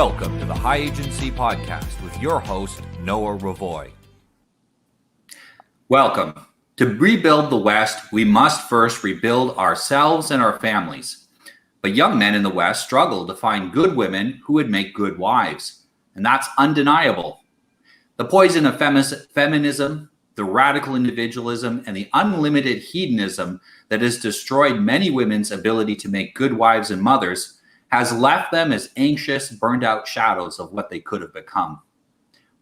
Welcome to the High Agency Podcast with your host, Noah Ravoy. Welcome. To rebuild the West, we must first rebuild ourselves and our families. But young men in the West struggle to find good women who would make good wives, and that's undeniable. The poison of feminism, the radical individualism, and the unlimited hedonism that has destroyed many women's ability to make good wives and mothers has left them as anxious, burned out shadows of what they could have become.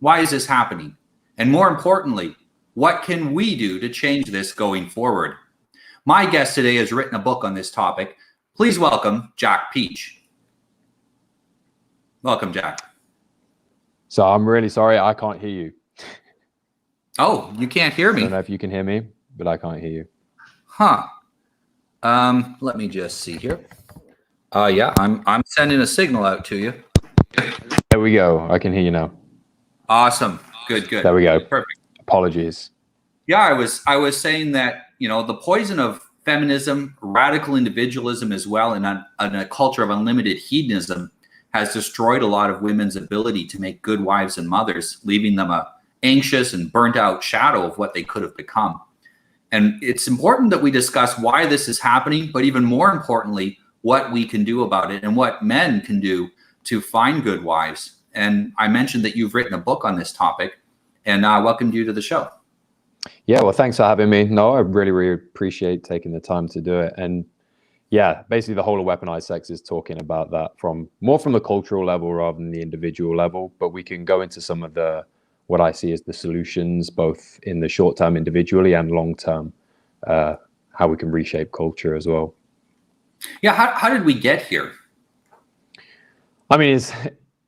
Why is this happening? And more importantly, what can we do to change this going forward? My guest today has written a book on this topic. Please welcome Jack Peach. Welcome, Jack. So I'm really sorry, I can't hear you. Oh, you can't hear me? I don't know if you can hear me, but I can't hear you. Huh. Let me just see here. Yeah, I'm sending a signal out to you. There we go. I can hear you now. Awesome. Good. There we go. Perfect. Apologies. Yeah, I was saying that, the poison of feminism, radical individualism as well, and a culture of unlimited hedonism has destroyed a lot of women's ability to make good wives and mothers, leaving them a anxious and burnt out shadow of what they could have become. And it's important that we discuss why this is happening, but even more importantly, what we can do about it and what men can do to find good wives. And I mentioned that you've written a book on this topic, and I welcomed you to the show. Yeah, well, thanks for having me. No, I really appreciate taking the time to do it. And yeah, basically the whole of weaponized sex is talking about that more from the cultural level rather than the individual level. But we can go into some of what I see as the solutions, both in the short term individually and long term, how we can reshape culture as well. Yeah, how did we get here? I mean,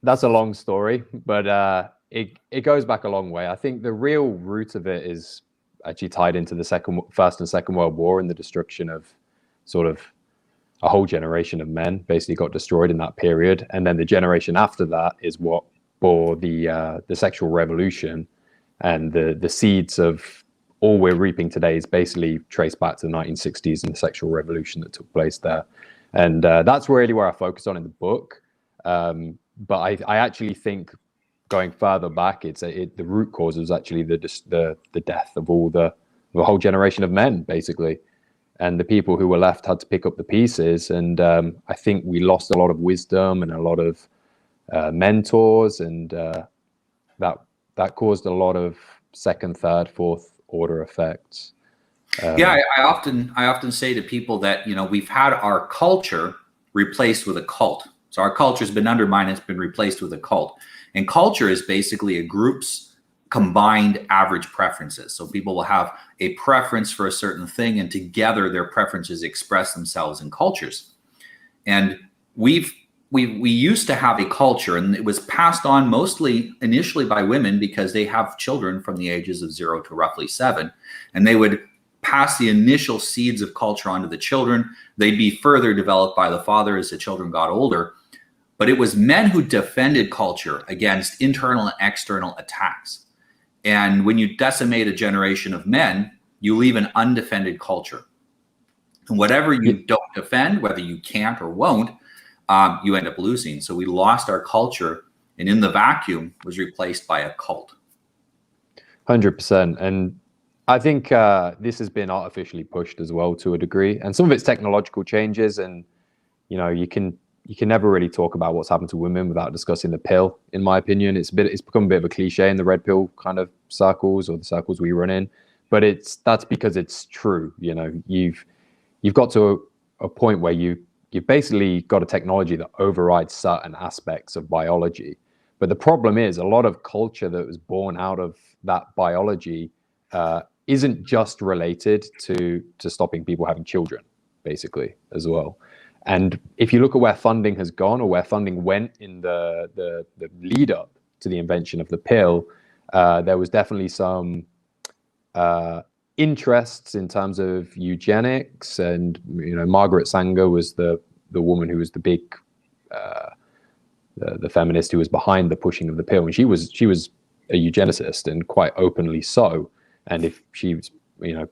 that's a long story, but it goes back a long way. I think the real root of it is actually tied into the First and Second World War and the destruction of sort of a whole generation of men basically got destroyed in that period. And then the generation after that is what bore the sexual revolution, and the seeds of all we're reaping today is basically traced back to the 1960s and the sexual revolution that took place there. And that's really where I focus on in the book. But I actually think going further back, the root cause was actually the death of the whole generation of men, basically. And the people who were left had to pick up the pieces. And I think we lost a lot of wisdom and a lot of mentors, and that caused a lot of second, third, fourth order effects. I often say to people that we've had our culture replaced with a cult. So our culture has been undermined; it's been replaced with a cult. And culture is basically a group's combined average preferences. So people will have a preference for a certain thing, and together their preferences express themselves in cultures. And we used to have a culture, and it was passed on mostly initially by women because they have children from the ages of 0 to roughly 7, and they would pass the initial seeds of culture onto the children. They'd be further developed by the father as the children got older. But it was men who defended culture against internal and external attacks. And when you decimate a generation of men, you leave an undefended culture. And whatever you don't defend, whether you can't or won't, you end up losing. So we lost our culture, and in the vacuum was replaced by a cult. 100%. And I think this has been artificially pushed as well to a degree. And some of it's technological changes. And, you can never really talk about what's happened to women without discussing the pill, in my opinion. It's become a bit of a cliche in the red pill kind of circles, or the circles we run in. But that's because it's true. You've got to a point where you've basically got a technology that overrides certain aspects of biology. But the problem is a lot of culture that was born out of that biology isn't just related to stopping people having children, basically, as well. And if you look at where funding has gone, or where funding went in the lead up to the invention of the pill, there was definitely some interests in terms of eugenics. And Margaret Sanger was the woman who was the big the feminist who was behind the pushing of the pill, and she was a eugenicist, and quite openly so. And if she was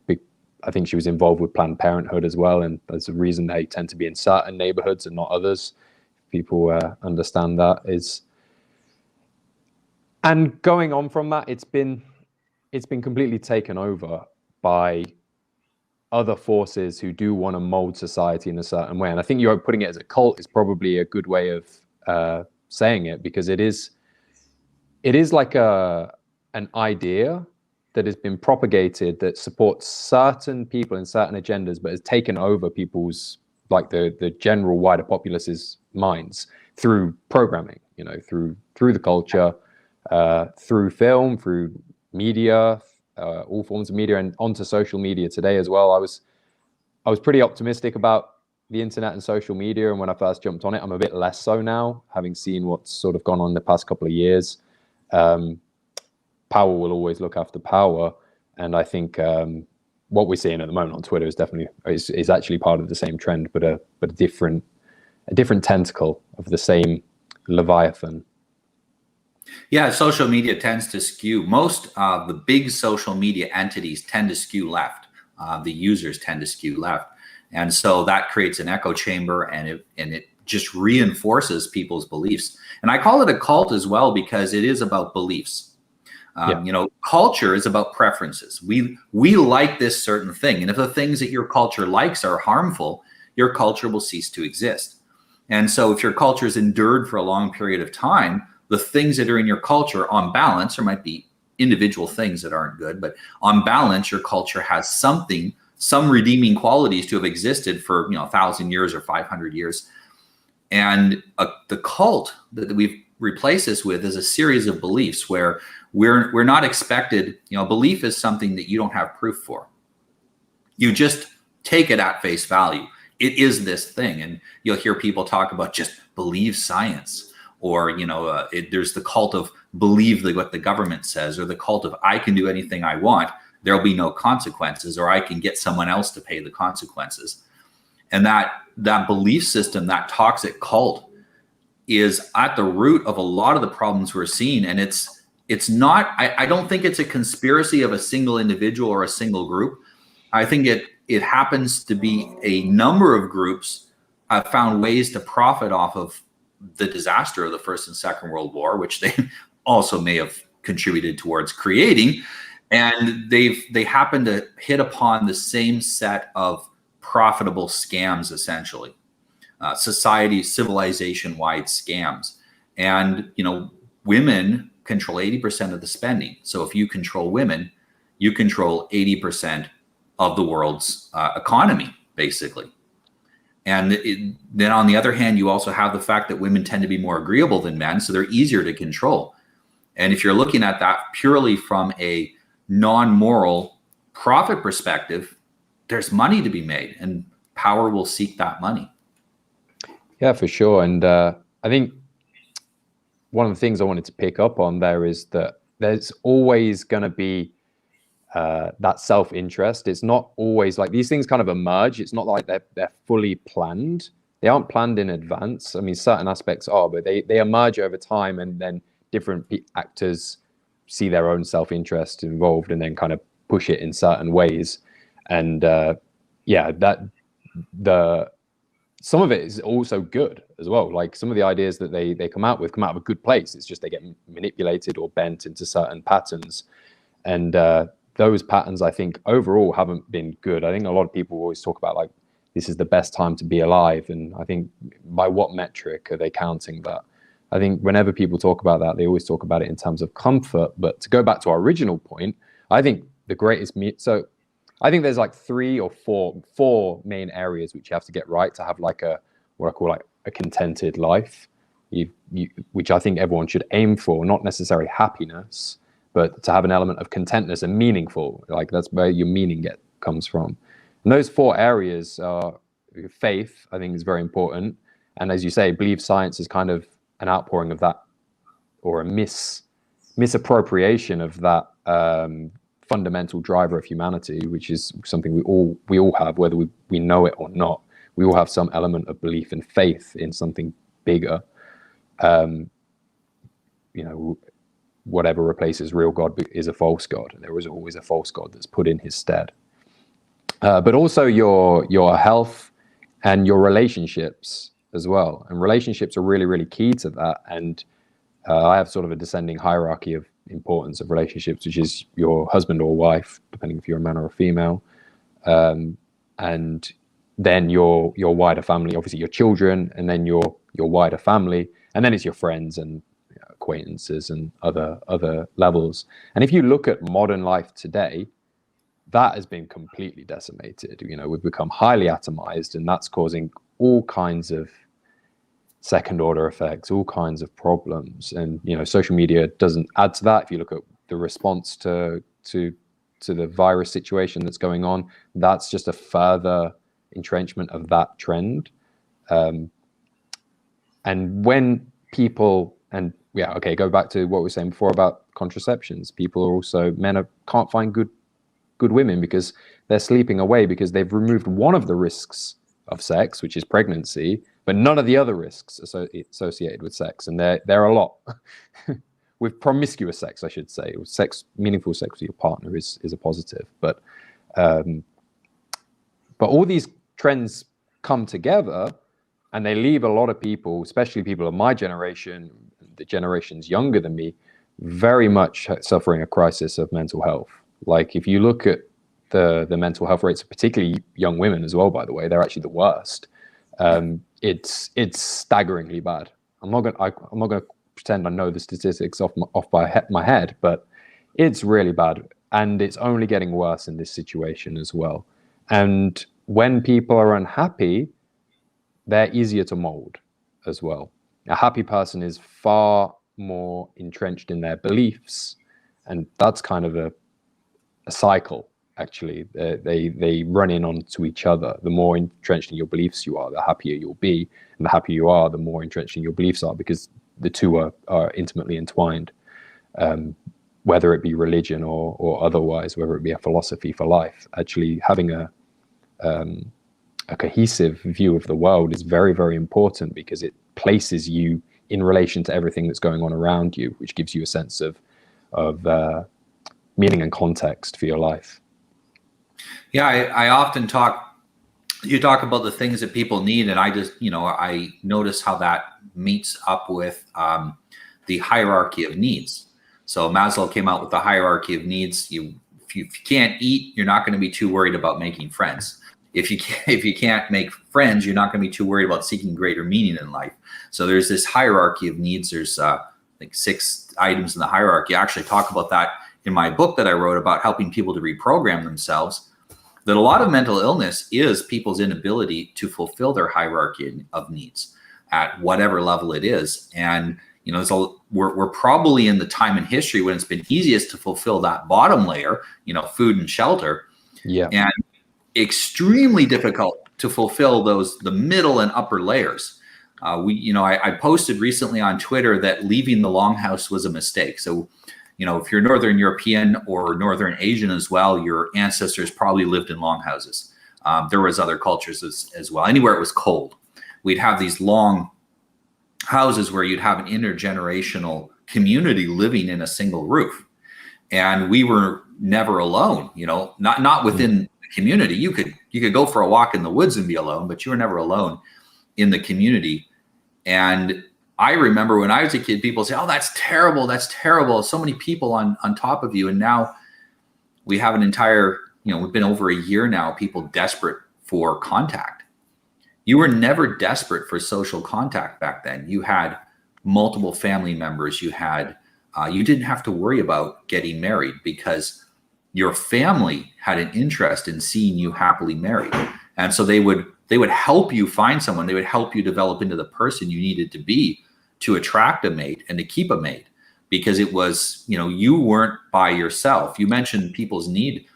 big, I think she was involved with Planned Parenthood as well, and there's a reason they tend to be in certain neighborhoods and not others. People understand that is And going on from that, it's been completely taken over by other forces who do want to mold society in a certain way. And I think you're putting it as a cult is probably a good way of saying it, because it is like an idea that has been propagated that supports certain people and certain agendas, but has taken over people's, like the general wider populace's minds through programming, you know, through the culture, through film, through media, all forms of media, and onto social media today as well. I was pretty optimistic about the internet and social media, and when I first jumped on it, I'm a bit less so now, having seen what's sort of gone on in the past couple of years. Power will always look after power, and I think what we're seeing at the moment on Twitter is definitely is actually part of the same trend, but a different tentacle of the same Leviathan. Yeah, social media tends to skew. Most of the big social media entities tend to skew left. The users tend to skew left, and so that creates an echo chamber, and it just reinforces people's beliefs. And I call it a cult as well because it is about beliefs. You know, culture is about preferences. We like this certain thing, and if the things that your culture likes are harmful, your culture will cease to exist. And so, if your culture is endured for a long period of time, the things that are in your culture, on balance, there might be individual things that aren't good, but on balance, your culture has some redeeming qualities to have existed for 1,000 years or 500 years. And the cult that we've replaced this with is a series of beliefs where we're not expected. Belief is something that you don't have proof for. You just take it at face value. It is this thing, and you'll hear people talk about just believe science, or there's the cult of believe what the government says, or the cult of I can do anything I want, there'll be no consequences, or I can get someone else to pay the consequences. And that belief system, that toxic cult, is at the root of a lot of the problems we're seeing. And it's not, I don't think it's a conspiracy of a single individual or a single group. I think it happens to be a number of groups have found ways to profit off of the disaster of the First and Second World War, which they also may have contributed towards creating. And they happen to hit upon the same set of profitable scams, essentially. Civilization-wide scams. And, women control 80% of the spending. So if you control women, you control 80% of the world's economy, basically. And then on the other hand, you also have the fact that women tend to be more agreeable than men, so they're easier to control. And if you're looking at that purely from a non-moral profit perspective, there's money to be made, and power will seek that money. Yeah, for sure. And I think one of the things I wanted to pick up on there is that there's always going to be that self-interest. It's not always like these things kind of emerge. It's not like they're fully planned. They aren't planned in advance. I mean, certain aspects are, but they emerge over time, and then different actors see their own self-interest involved and then kind of push it in certain ways. And some of it is also good as well. Like some of the ideas that they come out of a good place. It's just they get manipulated or bent into certain patterns. And those patterns, I think, overall haven't been good. I think a lot of people always talk about like, this is the best time to be alive. And I think by what metric are they counting that? I think whenever people talk about that, they always talk about it in terms of comfort. But to go back to our original point, I think the greatest so I think there's like three or four main areas which you have to get right to have like what I call like a contented life, which I think everyone should aim for, not necessarily happiness, but to have an element of contentness and meaningful. Like that's where your meaning comes from. And those four areas are faith, I think is very important. And as you say, believe science is kind of an outpouring of that, or a misappropriation of that fundamental driver of humanity, which is something we all have, whether we know it or not. We all have some element of belief and faith in something bigger. Whatever replaces real God is a false God. There is always a false God that's put in his stead. But also your health and your relationships as well. And relationships are really, really key to that. And I have sort of a descending hierarchy of importance of relationships, which is your husband or wife, depending if you're a man or a female, and then your wider family, obviously your children, and then your wider family, and then it's your friends and acquaintances and other levels. And if you look at modern life today, that has been completely decimated. We've become highly atomized, and that's causing all kinds of second order effects, all kinds of problems. And social media doesn't add to that. If you look at the response to the virus situation that's going on, that's just a further entrenchment of that trend. And when people, and go back to what we were saying before about contraceptions, men can't find good women because they're sleeping away, because they've removed one of the risks of sex, which is pregnancy, but none of the other risks associated with sex. And there are a lot. With promiscuous sex, I should say, meaningful sex with your partner is a positive. But all these trends come together, and they leave a lot of people, especially people of my generation, the generations younger than me, very much suffering a crisis of mental health. Like, if you look at the mental health rates, particularly young women as well, by the way, they're actually the worst. It's staggeringly bad. I'm not gonna pretend I know the statistics off by my head, but it's really bad, and it's only getting worse in this situation as well. And when people are unhappy, they're easier to mold as well. A happy person is far more entrenched in their beliefs, and that's kind of a cycle. Actually, they run in onto each other. The more entrenched in your beliefs you are, the happier you'll be, and the happier you are, the more entrenched in your beliefs are, because the two are intimately entwined, whether it be religion or otherwise, whether it be a philosophy for life. Actually, having a cohesive view of the world is very, very important, because it places you in relation to everything that's going on around you, which gives you a sense of meaning and context for your life. Yeah, I often you talk about the things that people need, and I just, I notice how that meets up with the hierarchy of needs. So Maslow came out with the hierarchy of needs. If you can't eat, you're not going to be too worried about making friends. If you can't make friends, you're not going to be too worried about seeking greater meaning in life. So there's this hierarchy of needs. There's like 6 items in the hierarchy. I actually talk about that in my book that I wrote about helping people to reprogram themselves. That a lot of mental illness is people's inability to fulfill their hierarchy of needs at whatever level it is. And we're probably in the time in history when it's been easiest to fulfill that bottom layer, food and shelter. Yeah. And extremely difficult to fulfill the middle and upper layers. I posted recently on Twitter that leaving the longhouse was a mistake. So, if you're Northern European or Northern Asian as well, your ancestors probably lived in longhouses. There was other cultures as well. Anywhere it was cold, we'd have these long houses where you'd have an intergenerational community living in a single roof. And we were never alone, not within the community. You could go for a walk in the woods and be alone, but you were never alone in the community. And I remember when I was a kid, people say, "Oh, that's terrible. That's terrible. So many people on top of you." And now we have an entire, we've been over a year now, people desperate for contact. You were never desperate for social contact back then. You had multiple family members. You didn't have to worry about getting married because your family had an interest in seeing you happily married. And so they would help you find someone. They would help you develop into the person you needed to be to attract a mate and to keep a mate, because it was, you weren't by yourself. You mentioned people's need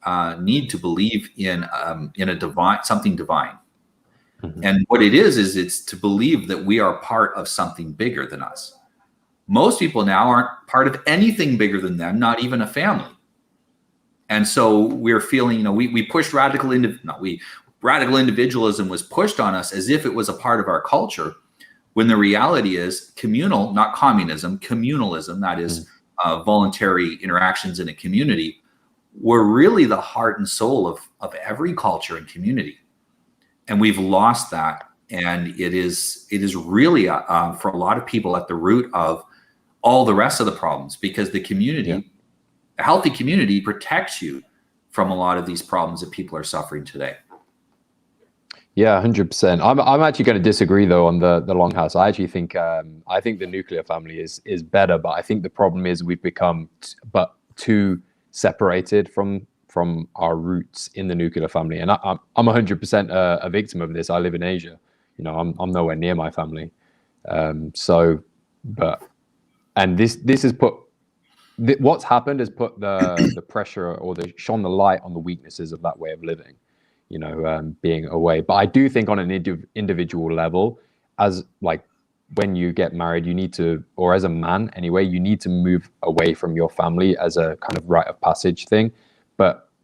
to believe in a divine, something divine. Mm-hmm. And what it is it's to believe that we are part of something bigger than us. Most people now aren't part of anything bigger than them, not even a family. And so we're feeling, we pushed radical individualism was pushed on us as if it was a part of our culture, when the reality is communal, not communism, communalism, that is voluntary interactions in a community, were really the heart and soul of every culture and community. And we've lost that. And it is really for a lot of people at the root of all the rest of the problems, because the community, a healthy community, protects you from a lot of these problems that people are suffering today. Yeah, 100%. I'm actually going to disagree though on the longhouse. I actually think the nuclear family is better, but I think the problem is we've become too separated from our roots in the nuclear family. And I'm 100% a victim of this. I live in Asia. You know, I'm nowhere near my family. This has put what's happened has put the pressure or shone the light on the weaknesses of that way of living. You know, being away. But I do think on an individual level, as like when you get married, you need to, or as a man anyway, you need to move away from your family as a kind of rite of passage thing.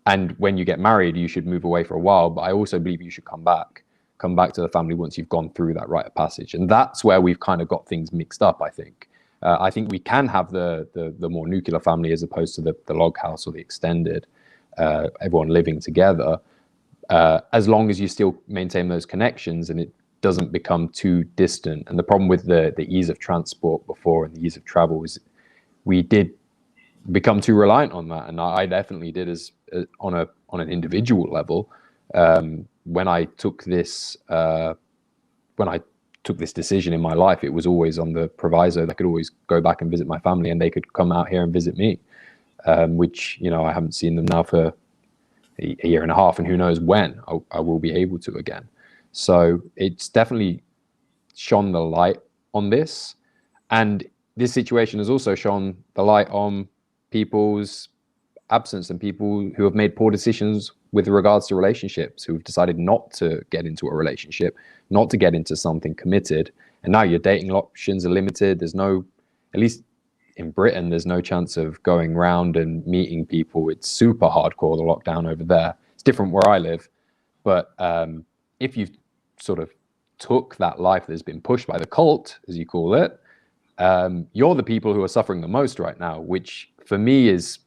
And when you get married, you should move away for a while. But I also believe you should come back to the family once you've gone through that rite of passage. And that's where we've kind of got things mixed up, I think. I think we can have the more nuclear family as opposed to the log house or the extended, everyone living together. As long as you still maintain those connections and it doesn't become too distant. And the problem with the ease of transport before and the ease of travel is we did become too reliant on that. And I definitely did on an individual level. When I took this decision in my life, it was always on the proviso that I could always go back and visit my family and they could come out here and visit me, which, you know, I haven't seen them now for a year and a half, and who knows when I will be able to again. So it's definitely shone the light on this, and this situation has also shone the light on people's absence and people who have made poor decisions with regards to relationships, who've decided not to get into a relationship, not to get into something committed, and now your dating options are limited. There's no, at least in Britain, there's no chance of going around and meeting people. It's super hardcore, the lockdown over there. It's different where I live. But if you sort of took that life that's been pushed by the cult, as you call it, you're the people who are suffering the most right now, which for me is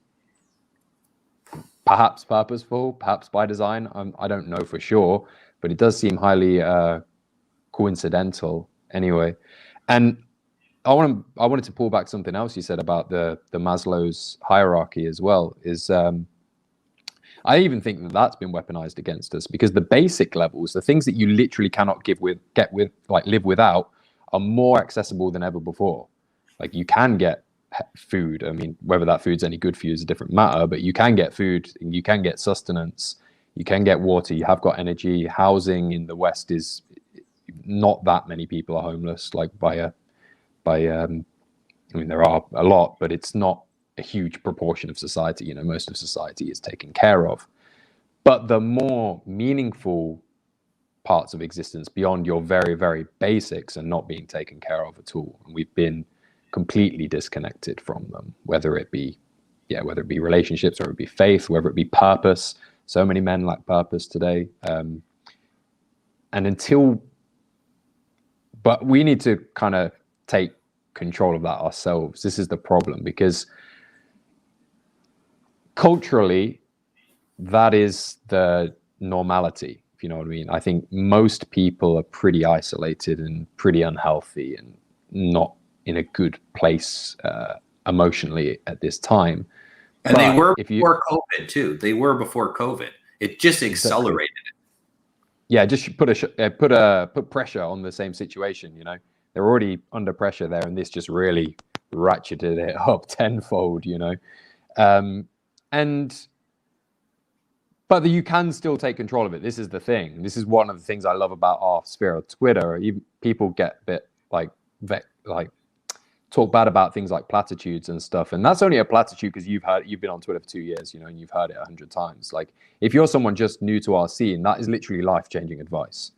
perhaps purposeful, perhaps by design. I don't know for sure, but it does seem highly coincidental anyway. And I wanted to pull back something else you said about the Maslow's hierarchy as well. Is I even think that that's been weaponized against us, because the basic levels, the things that you literally cannot live without, are more accessible than ever before. Like you can get food. I mean, whether that food's any good for you is a different matter, but you can get food, you can get sustenance, you can get water, you have got energy. Housing in the West is not that many people are homeless, like I mean, there are a lot, but it's not a huge proportion of society. You know, most of society is taken care of. But the more meaningful parts of existence beyond your very, very basics are not being taken care of at all. And we've been completely disconnected from them, whether it be relationships, or it be faith, whether it be purpose. So many men lack purpose today. But we need to kind of take control of that ourselves. This is the problem, because culturally, that is the normality, if you know what I mean. I think most people are pretty isolated and pretty unhealthy and not in a good place emotionally at this time. And they were before COVID too. They were before COVID. It just accelerated it. Yeah, just put pressure on the same situation. You know, they're already under pressure there, and this just really ratcheted it up tenfold. You know, but you can still take control of it. This is the thing. This is one of the things I love about our sphere of Twitter. People get a bit like talk bad about things like platitudes and stuff, and that's only a platitude because you've been on Twitter for 2 years, you know, and you've heard it 100 times. Like, if you're someone just new to our scene, that is literally life-changing advice.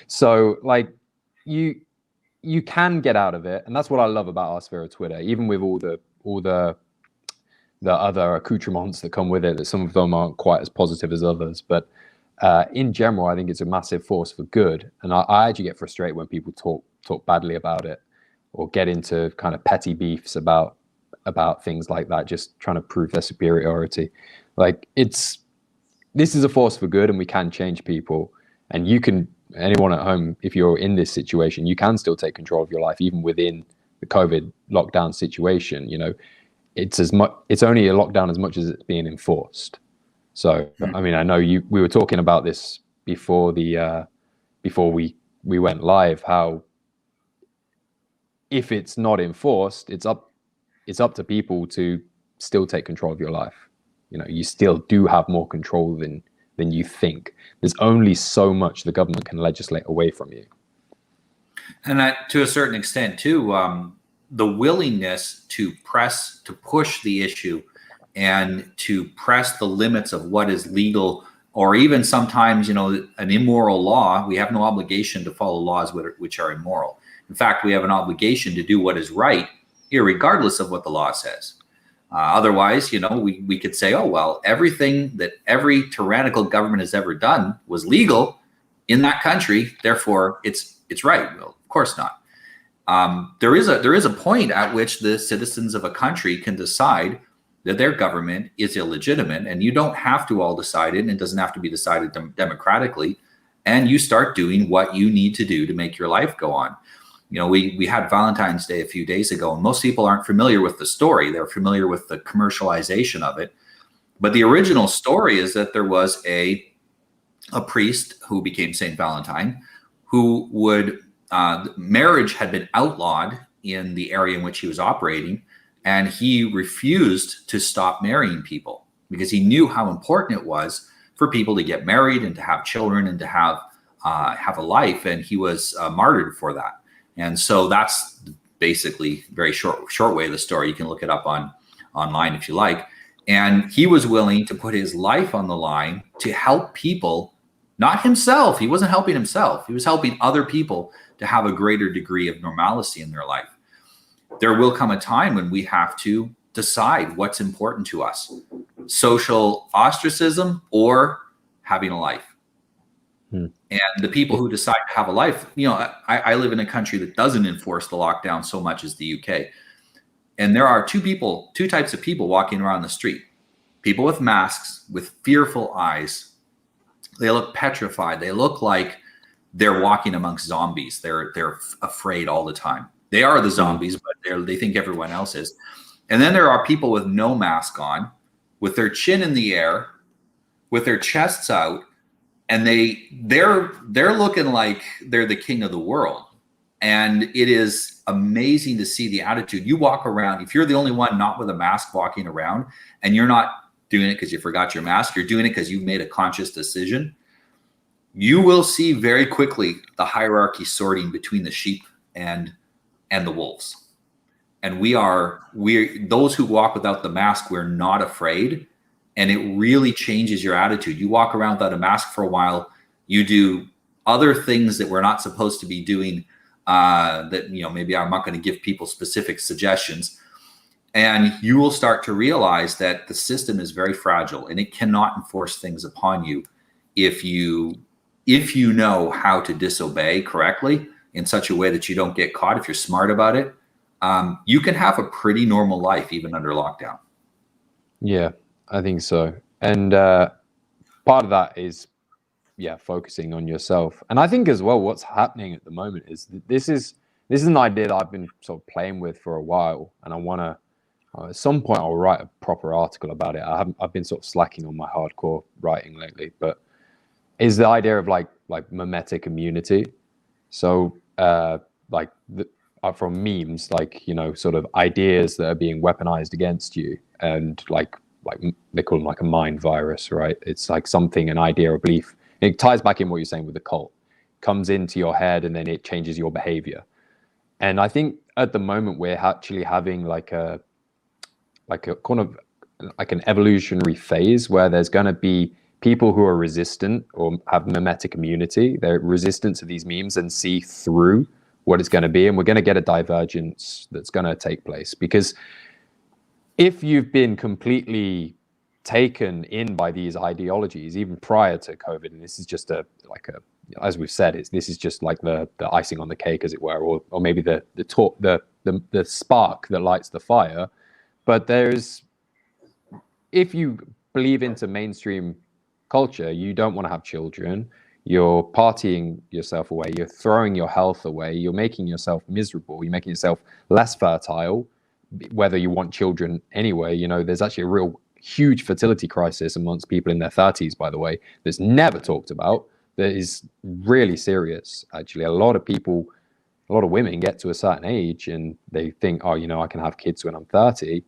So like you can get out of it, and that's what I love about our sphere of Twitter, even with all the other accoutrements that come with it, that some of them aren't quite as positive as others, but in general, I think it's a massive force for good. And I actually get frustrated when people talk badly about it, or get into kind of petty beefs about things like that, just trying to prove their superiority. Like, this is a force for good, and we can change people. And anyone at home, if you're in this situation, you can still take control of your life, even within the COVID lockdown situation, it's only a lockdown as much as it's being enforced. So, I mean, I know we were talking about this before we went live, how if it's not enforced, it's up to people to still take control of your life. You still do have more control than you think. There's only so much the government can legislate away from you. And that, to a certain extent too, the willingness to push the issue and to press the limits of what is legal, or even sometimes, an immoral law. We have no obligation to follow laws which are immoral. In fact, we have an obligation to do what is right, irregardless of what the law says. Otherwise, we could say, oh, well, everything that every tyrannical government has ever done was legal in that country, therefore it's right. Well, of course not. There is a point at which the citizens of a country can decide that their government is illegitimate, and you don't have to all decide it, and it doesn't have to be decided democratically, and you start doing what you need to do to make your life go on. We had Valentine's Day a few days ago, and most people aren't familiar with the story. They're familiar with the commercialization of it. But the original story is that there was a priest who became Saint Valentine, who marriage had been outlawed in the area in which he was operating, and he refused to stop marrying people because he knew how important it was for people to get married and to have children and to have a life, and he was martyred for that. And so that's basically very short way of the story. You can look it up online if you like. And he was willing to put his life on the line to help people, not himself. He wasn't helping himself. He was helping other people to have a greater degree of normalcy in their life. There will come a time when we have to decide what's important to us: social ostracism or having a life. And the people who decide to have a life, I live in a country that doesn't enforce the lockdown so much as the UK. And there are two types of people walking around the street. People with masks, with fearful eyes. They look petrified. They look like they're walking amongst zombies. They're afraid all the time. They are the zombies, but they think everyone else is. And then there are people with no mask on, with their chin in the air, with their chests out, and they're looking like they're the king of the world. And it is amazing to see the attitude. You walk around, if you're the only one not with a mask walking around, and you're not doing it because you forgot your mask, you're doing it because you've made a conscious decision, you will see very quickly the hierarchy sorting between the sheep and the wolves. And we're those who walk without the mask, we're not afraid. And it really changes your attitude. You walk around without a mask for a while, you do other things that we're not supposed to be doing, that, maybe I'm not going to give people specific suggestions. And you will start to realize that the system is very fragile and it cannot enforce things upon you if you know how to disobey correctly in such a way that you don't get caught. If you're smart about it, you can have a pretty normal life even under lockdown. Yeah, I think so. And part of that is, focusing on yourself. And I think as well, what's happening at the moment is this is an idea that I've been sort of playing with for a while, and I want to at some point I'll write a proper article about it. I've been sort of slacking on my hardcore writing lately, but is the idea of like mimetic immunity. So from memes, sort of ideas that are being weaponized against you, and like they call them like a mind virus, right? It's like something, an idea or belief. It ties back in what you're saying with the cult, comes into your head and then it changes your behavior. And I think at the moment we're actually having like a kind of like an evolutionary phase where there's going to be people who are resistant or have mimetic immunity. They're resistant to these memes and see through what it's going to be. And we're going to get a divergence that's going to take place, because if you've been completely taken in by these ideologies, even prior to COVID, and this is just as we've said, this is just like the icing on the cake, as it were, or maybe the spark that lights the fire. But if you believe into mainstream culture, you don't want to have children, you're partying yourself away, you're throwing your health away, you're making yourself miserable, you're making yourself less fertile, whether you want children anyway. You know, there's actually a real huge fertility crisis amongst people in their 30s, by the way, that's never talked about, that is really serious. Actually, a lot of people, a lot of women get to a certain age and they think, oh, you know, I can have kids when I'm 30.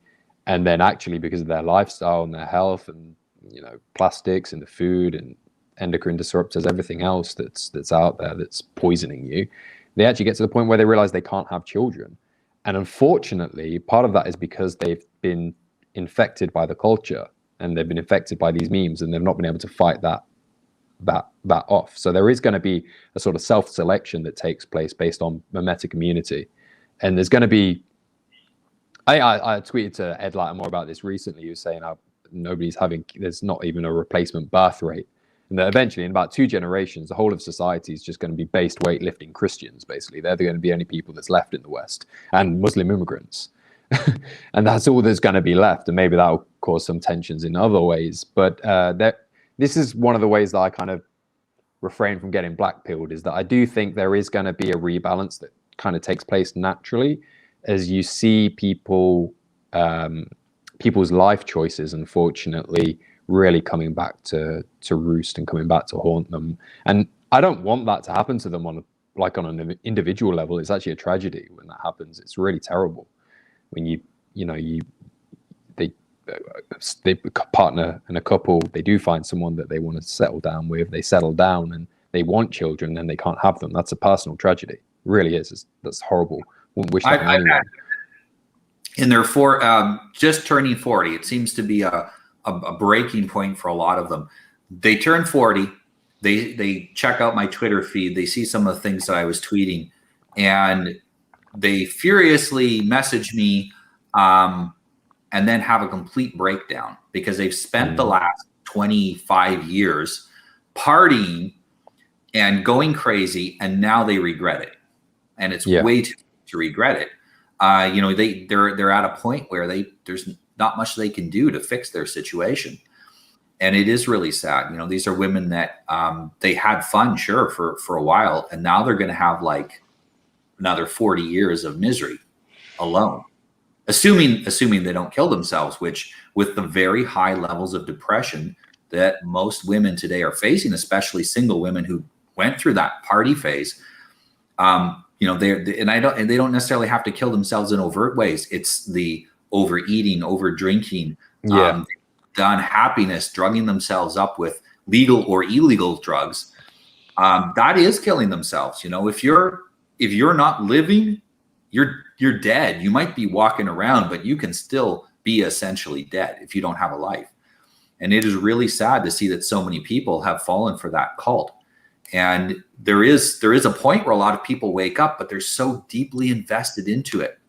And then actually, because of their lifestyle and their health and, you know, plastics and the food and endocrine disruptors, everything else that's out there that's poisoning you, they actually get to the point where they realize they can't have children. And unfortunately, part of that is because they've been infected by the culture and they've been infected by these memes and they've not been able to fight that off. So there is going to be a sort of self-selection that takes place based on a meta community. And there's going to be, I tweeted to Ed Lattimore about this recently. He was saying how there's not even a replacement birth rate. And that eventually, in about 2 generations, the whole of society is just going to be based weightlifting Christians, basically. They're going to be the only people that's left in the West, and Muslim immigrants. And that's all there's going to be left. And maybe that'll cause some tensions in other ways. But this is one of the ways that I kind of refrain from getting black-pilled, is that I do think there is going to be a rebalance that kind of takes place naturally as you see people's life choices, unfortunately, really coming back to roost and coming back to haunt them. And I don't want that to happen to them on an individual level. It's actually a tragedy when that happens. It's really terrible when they partner and a couple, they do find someone that they want to settle down with, they settle down and they want children and they can't have them. That's a personal tragedy. It really is. That's horrible. Wouldn't wish that on anyone. In their just turning 40, it seems to be a breaking point for a lot of them. They turn 40, they check out my Twitter feed, they see some of the things that I was tweeting, and they furiously message me and then have a complete breakdown because they've spent the last 25 years partying and going crazy, and now they regret it. And it's way too late to regret it. They're at a point where there's not much they can do to fix their situation. And it is really sad. You know, these are women that they had fun, sure, for a while, and now they're going to have like another 40 years of misery alone. Assuming they don't kill themselves, which with the very high levels of depression that most women today are facing, especially single women who went through that party phase, they don't necessarily have to kill themselves in overt ways. It's the overeating, over drinking, the unhappiness, drugging themselves up with legal or illegal drugs. That is killing themselves. You know, if you're not living, you're dead. You might be walking around, but you can still be essentially dead if you don't have a life. And it is really sad to see that so many people have fallen for that cult. And there is a point where a lot of people wake up, but they're so deeply invested into it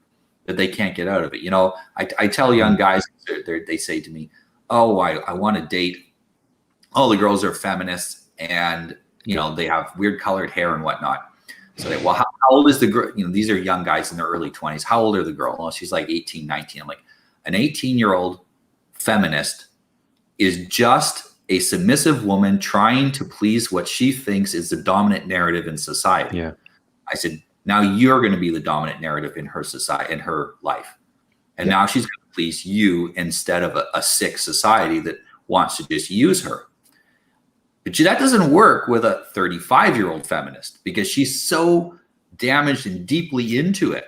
that they can't get out of it. You know, I tell young guys, they say to me, oh, I want to date. All the girls are feminists and, you know, they have weird colored hair and whatnot. So well, how old is the girl? You know, these are young guys in their early 20s. How old are the girl? Well, she's like 18, 19. I'm like, an 18-year-old feminist is just a submissive woman trying to please what she thinks is the dominant narrative in society. Yeah. I said, now you're going to be the dominant narrative in her society, in her life. And now she's going to please you instead of a sick society that wants to just use her. But that doesn't work with a 35-year-old feminist because she's so damaged and deeply into it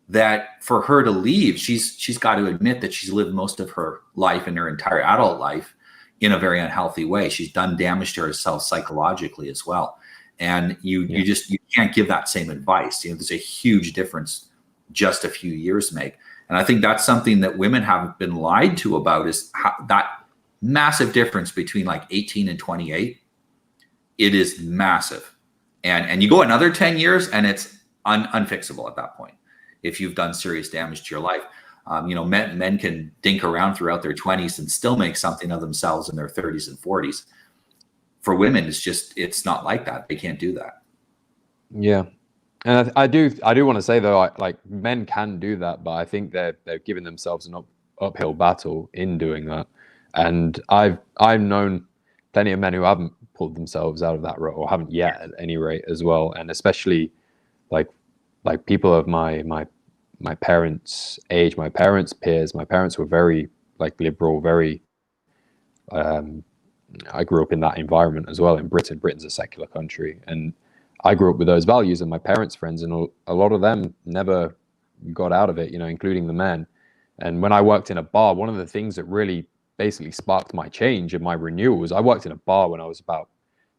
that for her to leave, she's got to admit that she's lived most of her life and her entire adult life in a very unhealthy way. She's done damage to herself psychologically as well. And you can't give that same advice. You know, there's a huge difference just a few years make. And I think that's something that women have been lied to about, is that massive difference between like 18 and 28. It is massive. And you go another 10 years and it's unfixable at that point if you've done serious damage to your life. Men can dink around throughout their 20s and still make something of themselves in their 30s and 40s. For women, it's not like that. They can't do that. Yeah. And I do want to say though, like men can do that, but I think they're giving themselves an uphill battle in doing that. And I've known plenty of men who haven't pulled themselves out of that rut, or haven't yet at any rate as well. And especially like people of my parents' age, my parents' peers, my parents were very like liberal, very I grew up in that environment as well in Britain. Britain's a secular country, and I grew up with those values, and my parents' friends, and a lot of them never got out of it, you know, including the men. And when I worked in a bar, one of the things that really basically sparked my change and my renewal was I worked in a bar when I was about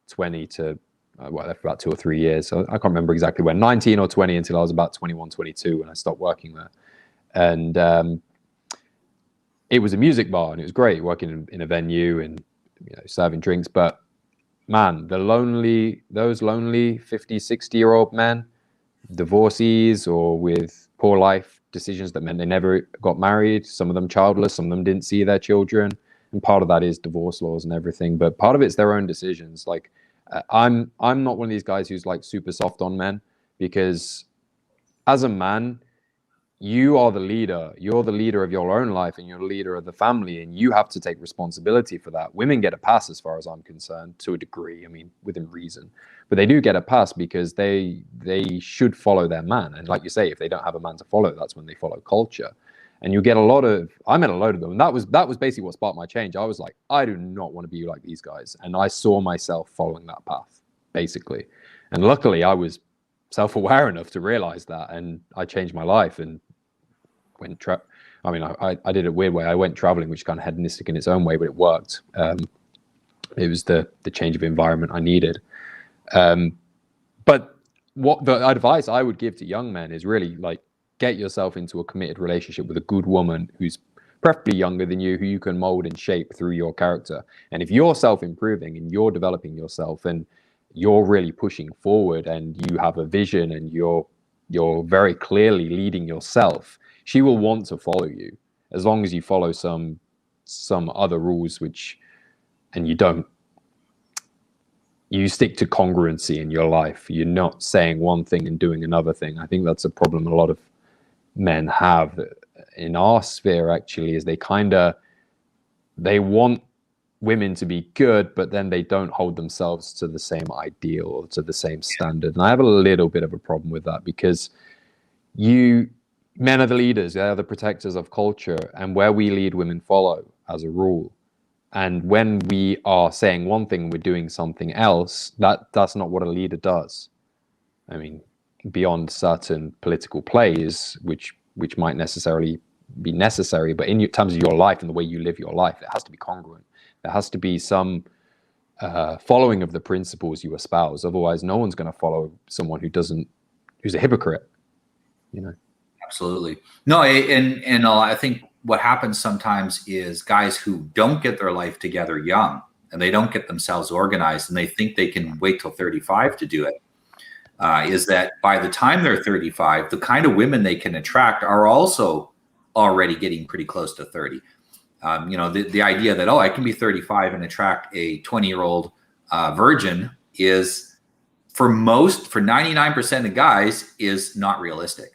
20 to, well, for about 2 or 3 years. So I can't remember exactly when, 19 or 20 until I was about 21, 22 when I stopped working there. And it was a music bar, and it was great working in a venue and, you know, serving drinks. But man, those lonely 50, 60-year-old men, divorcees or with poor life decisions that meant they never got married, some of them childless, some of them didn't see their children, and part of that is divorce laws and everything, but part of it's their own decisions. Like I'm not one of these guys who's like super soft on men, because as a man, you are the leader. You're the leader of your own life, and you're the leader of the family, and you have to take responsibility for that. Women get a pass as far as I'm concerned, to a degree, I mean, within reason, but they do get a pass because they should follow their man. And like you say, if they don't have a man to follow, that's when they follow culture. And you get I met a load of them, and that was basically what sparked my change. I was like, I do not want to be like these guys, and I saw myself following that path, basically. And luckily I was self-aware enough to realize that, and I changed my life and I did it a weird way. I went traveling, which is kind of hedonistic in its own way, but it worked. It was the change of environment I needed. But what the advice I would give to young men is really like, get yourself into a committed relationship with a good woman who's preferably younger than you, who you can mold and shape through your character. And if you're self-improving and you're developing yourself and you're really pushing forward and you have a vision and you're very clearly leading yourself, she will want to follow you, as long as you follow some other rules, and you stick to congruency in your life. You're not saying one thing and doing another thing. I think that's a problem a lot of men have in our sphere, actually, is they want women to be good, but then they don't hold themselves to the same ideal or to the same standard. And I have a little bit of a problem with that, because men are the leaders, they are the protectors of culture, and where we lead, women follow as a rule. And when we are saying one thing, we're doing something else, that's not what a leader does. I mean, beyond certain political plays, which might necessarily be necessary, but in terms of your life and the way you live your life, it has to be congruent. There has to be some following of the principles you espouse. Otherwise, no one's going to follow someone who's a hypocrite, you know. Absolutely. No, and I think what happens sometimes is guys who don't get their life together young, and they don't get themselves organized, and they think they can wait till 35 to do it, is that by the time they're 35, the kind of women they can attract are also already getting pretty close to 30. You know, the idea that, I can be 35 and attract a 20-year-old virgin is, for 99% of guys, is not realistic.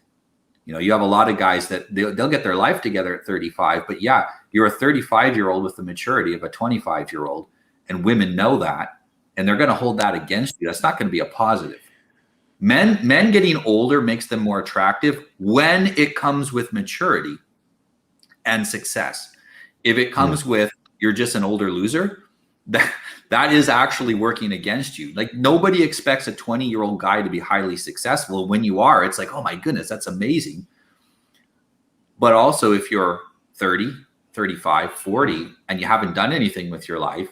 You know, you have a lot of guys that they'll get their life together at 35, but yeah, you're a 35-year-old with the maturity of a 25-year-old, and women know that, and they're going to hold that against you. That's not going to be a positive. Men getting older makes them more attractive when it comes with maturity and success. If it comes with, you're just an older loser, that is actually working against you. Like, nobody expects a 20-year-old guy to be highly successful. When you are, it's like, oh my goodness, that's amazing. But also, if you're 30, 35, 40, and you haven't done anything with your life,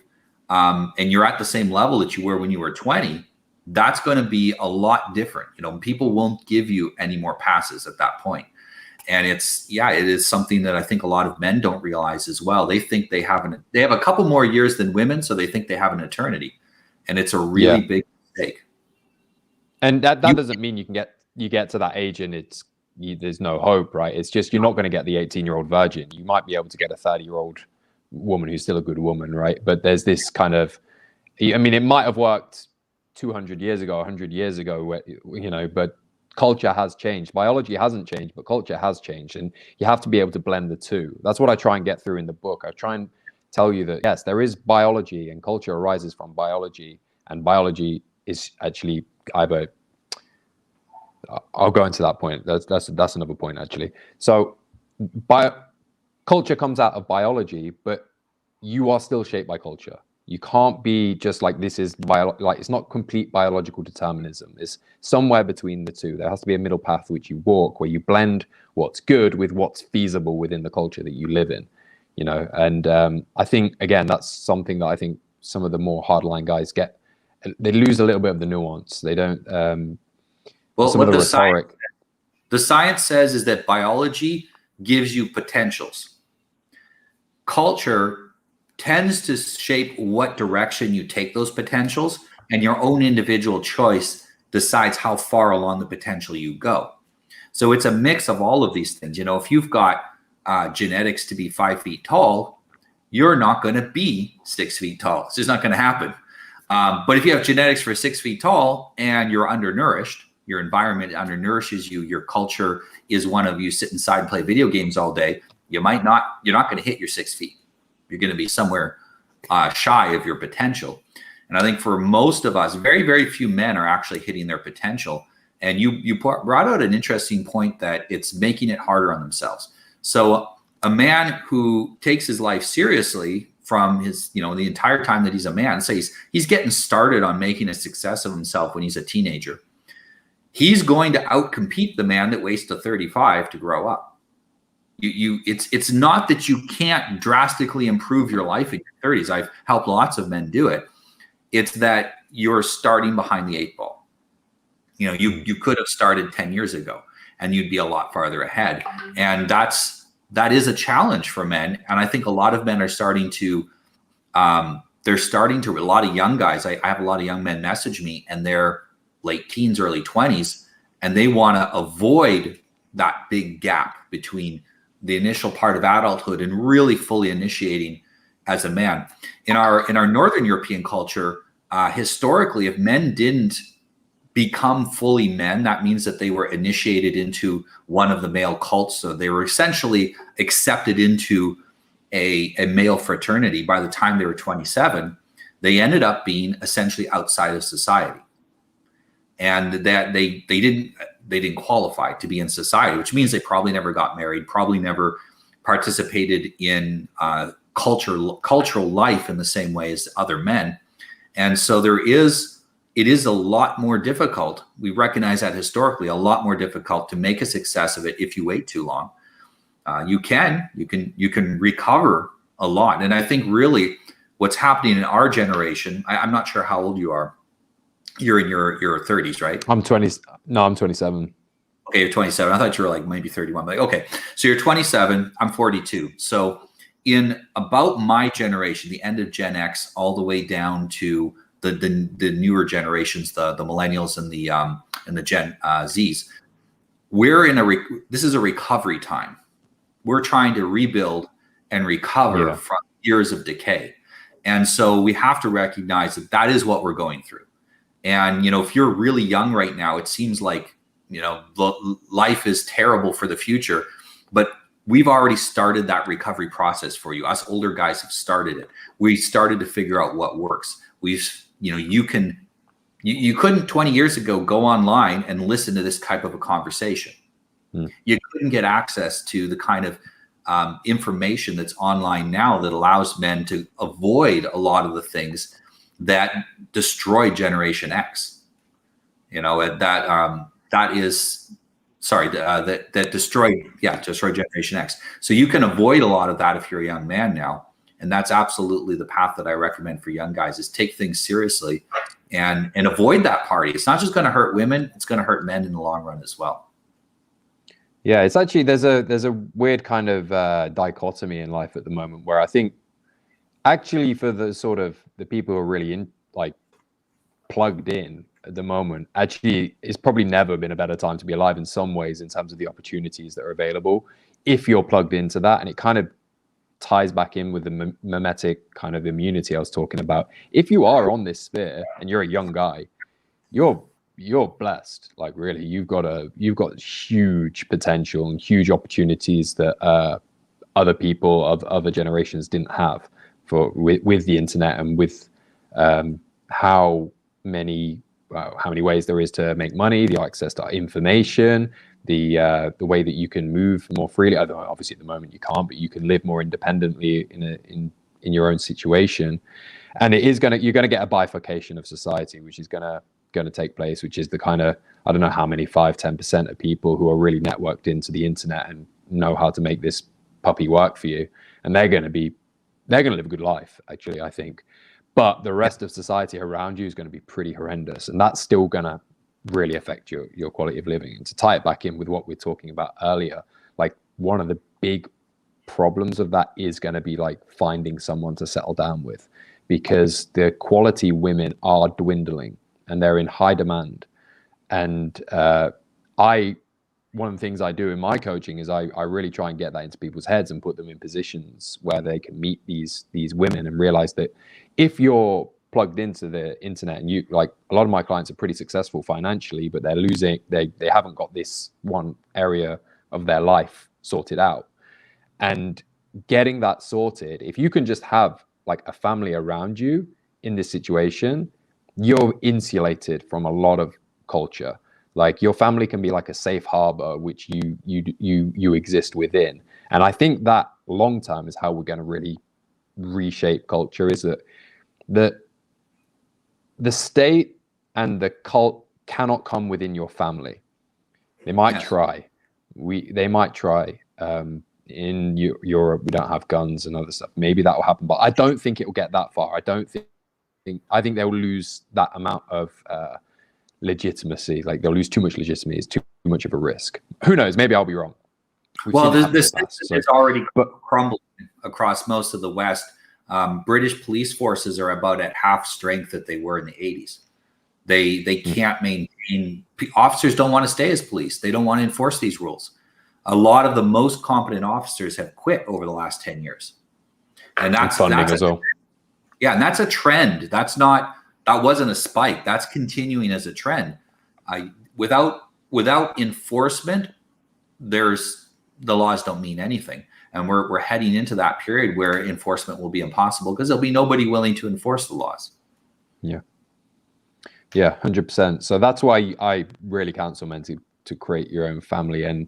and you're at the same level that you were when you were 20, that's going to be a lot different. You know, people won't give you any more passes at that point. And it is something that I think a lot of men don't realize as well. They think they have a couple more years than women, so they think they have an eternity, and it's a really big mistake. And that doesn't mean you get to that age and there's no hope, right? It's just, you're not going to get the 18-year-old virgin. You might be able to get a 30-year-old woman who's still a good woman, right? But there's this kind of, I mean, it might have worked 200 years ago, 100 years ago, where, you know, but culture has changed. Biology hasn't changed, but culture has changed, and you have to be able to blend the two. That's what I try and get through in the book. I try and tell you that yes, there is biology, and culture arises from biology, and biology is actually either. I'll go into that point. That's another point actually. So, culture comes out of biology, but you are still shaped by culture. You can't be just like this is like it's not complete biological determinism. It's somewhere between the two. There has to be a middle path which you walk, where you blend what's good with what's feasible within the culture that you live in. You know, and I think again that's something that I think some of the more hardline guys get. They lose a little bit of the nuance. They don't. Well, some what of the the rhetoric. science says is that biology gives you potentials. Culture tends to shape what direction you take those potentials, and your own individual choice decides how far along the potential you go. So it's a mix of all of these things. You know, if you've got genetics to be 5 feet tall, you're not going to be 6 feet tall. It's just not going to happen. But if you have genetics for 6 feet tall and you're undernourished, your environment undernourishes you, your culture is one of you sit inside and play video games all day, you're not going to hit your 6 feet. You're going to be somewhere shy of your potential. And I think for most of us, very, very few men are actually hitting their potential. And you brought out an interesting point that it's making it harder on themselves. So a man who takes his life seriously from his, you know, the entire time that he's a man, say he's getting started on making a success of himself when he's a teenager, he's going to outcompete the man that waits to 35 to grow up. It's not that you can't drastically improve your life in your 30s. I've helped lots of men do it. It's that you're starting behind the 8 ball. You know, you could have started 10 years ago and you'd be a lot farther ahead. And that is a challenge for men. And I think a lot of men are starting to, a lot of young guys, I have a lot of young men message me, and they're late teens, early 20s, and they want to avoid that big gap between the initial part of adulthood and really fully initiating as a man. In our Northern European culture, historically, if men didn't become fully men, that means that they were initiated into one of the male cults. So they were essentially accepted into a male fraternity. By the time they were 27, they ended up being essentially outside of society. And that they didn't qualify to be in society, which means they probably never got married, probably never participated in cultural life in the same way as other men. And so it is a lot more difficult. We recognize that historically, a lot more difficult to make a success of it if you wait too long. You can recover a lot. And I think really what's happening in our generation, I'm not sure how old you are. You're in your 30s, right? I'm 20. No, I'm 27. Okay, you're 27. I thought you were like maybe 31. Like, okay, so you're 27. I'm 42. So in about my generation, the end of Gen X, all the way down to the newer generations, the millennials and the Gen Zs, this is a recovery time. We're trying to rebuild and recover from years of decay, and so we have to recognize that is what we're going through. And, you know, if you're really young right now, it seems like, you know, life is terrible for the future, but we've already started that recovery process for you. Us older guys have started it. We started to figure out what works. You couldn't 20 years ago go online and listen to this type of a conversation. You couldn't get access to the kind of information that's online now that allows men to avoid a lot of the things that destroyed Generation X. You know, that destroyed Generation X. So you can avoid a lot of that if you're a young man now. And that's absolutely the path that I recommend for young guys, is take things seriously and avoid that party. It's not just going to hurt women, it's going to hurt men in the long run as well. Yeah, it's actually, there's a weird kind of dichotomy in life at the moment where I think actually for the sort of the people who are really plugged in at the moment, actually it's probably never been a better time to be alive in some ways in terms of the opportunities that are available if you're plugged into that. And it kind of ties back in with the mimetic kind of immunity I was talking about. If you are on this sphere and you're a young guy, you're blessed. Like really, you've got huge potential and huge opportunities that other people of other generations didn't have. with the internet and with how many ways there is to make money, the access to information, the way that you can move more freely. Although obviously at the moment you can't, but you can live more independently in your own situation. And you're gonna get a bifurcation of society, which is gonna take place, which is the kind of, I don't know how many, 5-10% of people who are really networked into the internet and know how to make this puppy work for you, and they're gonna live a good life, actually, I think. But the rest of society around you is going to be pretty horrendous, and that's still going to really affect your quality of living. And to tie it back in with what we are talking about earlier, like one of the big problems of that is going to be like finding someone to settle down with, because the quality women are dwindling and they're in high demand. And one of the things I do in my coaching is I really try and get that into people's heads and put them in positions where they can meet these women and realize that if you're plugged into the internet, and you, like, a lot of my clients are pretty successful financially, but they haven't got this one area of their life sorted out. And getting that sorted, if you can just have like a family around you in this situation, you're insulated from a lot of culture. Like, your family can be like a safe harbor which you exist within. And I think that long term is how we're going to really reshape culture, is that the state and the cult cannot come within your family. They might try. They might try. In Europe, we don't have guns and other stuff. Maybe that will happen, but I don't think it will get that far. I think they will lose that amount of legitimacy. Like, they'll lose too much legitimacy. It's too much of a risk. Who knows? Maybe I'll be wrong. The system is already crumbling across most of the West. British police forces are about at half strength that they were in the 80s. They can't maintain. Officers don't want to stay as police. They don't want to enforce these rules. A lot of the most competent officers have quit over the last 10 years. And that's funding as well. Yeah, and that's a trend. That wasn't a spike. That's continuing as a trend. Without enforcement, the laws don't mean anything. And we're heading into that period where enforcement will be impossible because there'll be nobody willing to enforce the laws. Yeah. Yeah, 100%. So that's why I really counsel men to create your own family. And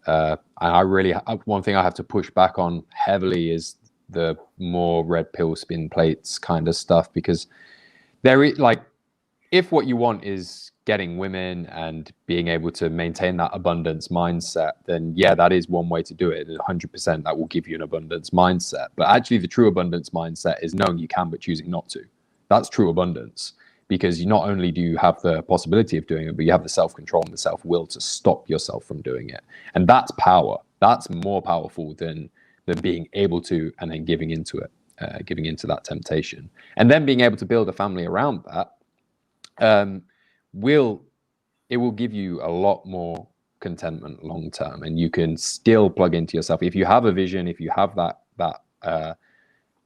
one thing I have to push back on heavily is the more red pill spin plates kind of stuff, because if what you want is getting women and being able to maintain that abundance mindset, then yeah, that is one way to do it. 100% that will give you an abundance mindset. But actually the true abundance mindset is knowing you can, but choosing not to. That's true abundance, because you not only do you have the possibility of doing it, but you have the self-control and the self-will to stop yourself from doing it. And that's power. That's more powerful than being able to, and then giving into it, giving into that temptation. And then being able to build a family around that, it will give you a lot more contentment long term, and you can still plug into yourself. If you have a vision, if you have that